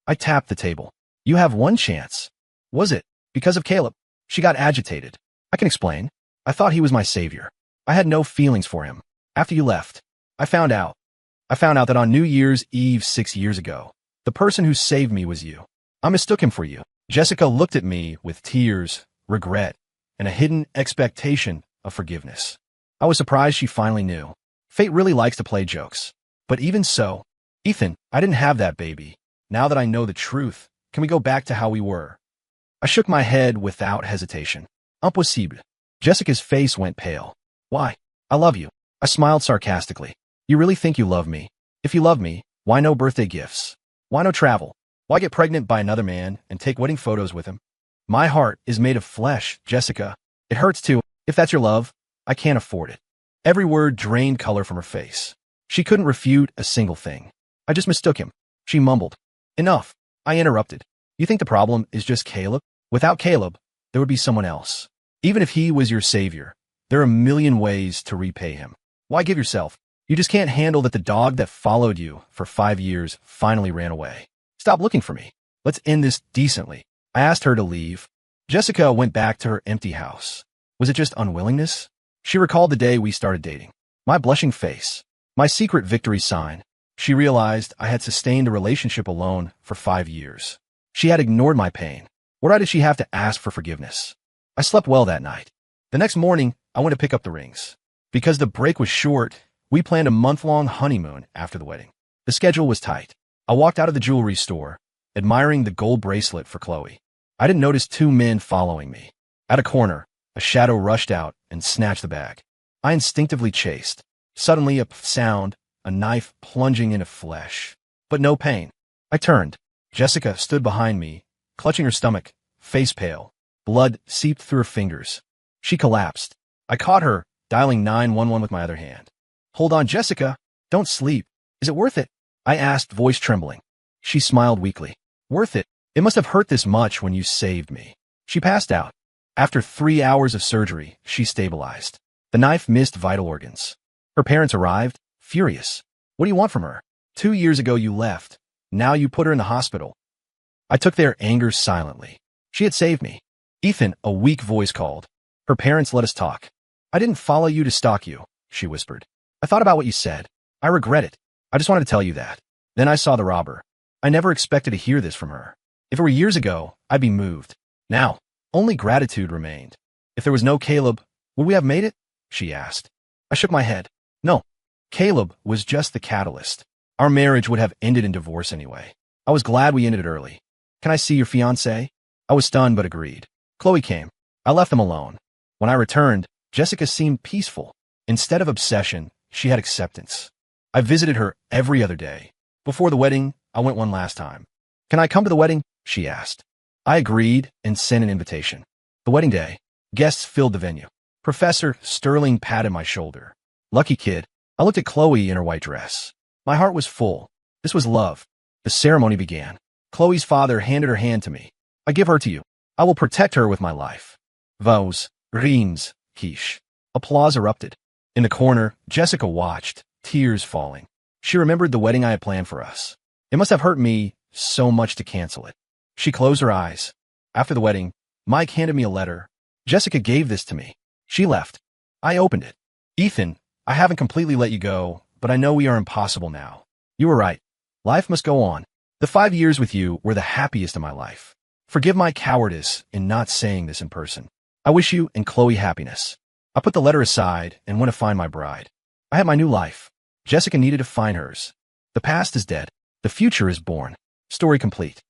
Speaker 1: I tapped the table. You have one chance. Was it? Because of Caleb? She got agitated. I can explain. I thought he was my savior. I had no feelings for him. After you left, I found out that on New Year's Eve 6 years ago, the person who saved me was you. I mistook him for you. Jessica looked at me with tears, regret, and a hidden expectation of forgiveness. I was surprised she finally knew. Fate really likes to play jokes. But even so, Ethan, I didn't have that baby. Now that I know the truth, can we go back to how we were? I shook my head without hesitation. Impossible. Jessica's face went pale. Why? I love you. I smiled sarcastically. You really think you love me? If you love me, why no birthday gifts? Why no travel? Why get pregnant by another man and take wedding photos with him? My heart is made of flesh, Jessica. It hurts too. If that's your love, I can't afford it. Every word drained color from her face. She couldn't refute a single thing. I just mistook him. She mumbled. Enough. I interrupted. You think the problem is just Caleb? Without Caleb, there would be someone else. Even if he was your savior, there are a million ways to repay him. Why give yourself? You just can't handle that the dog that followed you for 5 years finally ran away. Stop looking for me. Let's end this decently. I asked her to leave. Jessica went back to her empty house. Was it just unwillingness? She recalled the day we started dating. My blushing face. My secret victory sign. She realized I had sustained a relationship alone for 5 years. She had ignored my pain. What right did she have to ask for forgiveness? I slept well that night. The next morning, I went to pick up the rings. Because the break was short, we planned a month-long honeymoon after the wedding. The schedule was tight. I walked out of the jewelry store, admiring the gold bracelet for Chloe. I didn't notice 2 men following me. At a corner, a shadow rushed out and snatched the bag. I instinctively chased. Suddenly a sound, a knife plunging into flesh. But no pain. I turned. Jessica stood behind me, clutching her stomach, face pale. Blood seeped through her fingers. She collapsed. I caught her, dialing 911 with my other hand. Hold on, Jessica. Don't sleep. Is it worth it? I asked, voice trembling. She smiled weakly. Worth it. It must have hurt this much when you saved me. She passed out. After 3 hours of surgery, she stabilized. The knife missed vital organs. Her parents arrived, furious. What do you want from her? 2 years ago you left. Now you put her in the hospital. I took their anger silently. She had saved me. Ethan, a weak voice called. Her parents let us talk. I didn't follow you to stalk you, she whispered. I thought about what you said. I regret it. I just wanted to tell you that. Then I saw the robber. I never expected to hear this from her. If it were years ago, I'd be moved. Now, Only gratitude remained. If there was no Caleb, would we have made it? She asked. I shook my head. No. Caleb was just the catalyst. Our marriage would have ended in divorce anyway. I was glad we ended it early. Can I see your fiancé? I was stunned but agreed. Chloe came. I left them alone. When I returned, Jessica seemed peaceful. Instead of obsession, she had acceptance. I visited her every other day. Before the wedding, I went one last time. Can I come to the wedding? She asked. I agreed and sent an invitation. The wedding day, guests filled the venue. Professor Sterling patted my shoulder. Lucky kid. I looked at Chloe in her white dress. My heart was full. This was love. The ceremony began. Chloe's father handed her hand to me. I give her to you. I will protect her with my life. Vos, Reims, Quiche. Applause erupted. In the corner, Jessica watched, tears falling. She remembered the wedding I had planned for us. It must have hurt me so much to cancel it. She closed her eyes. After the wedding, Mike handed me a letter. Jessica gave this to me. She left. I opened it. Ethan, I haven't completely let you go, but I know we are impossible now. You were right. Life must go on. The 5 years with you were the happiest of my life. Forgive my cowardice in not saying this in person. I wish you and Chloe happiness. I put the letter aside and went to find my bride. I had my new life. Jessica needed to find hers. The past is dead. The future is born. Story complete.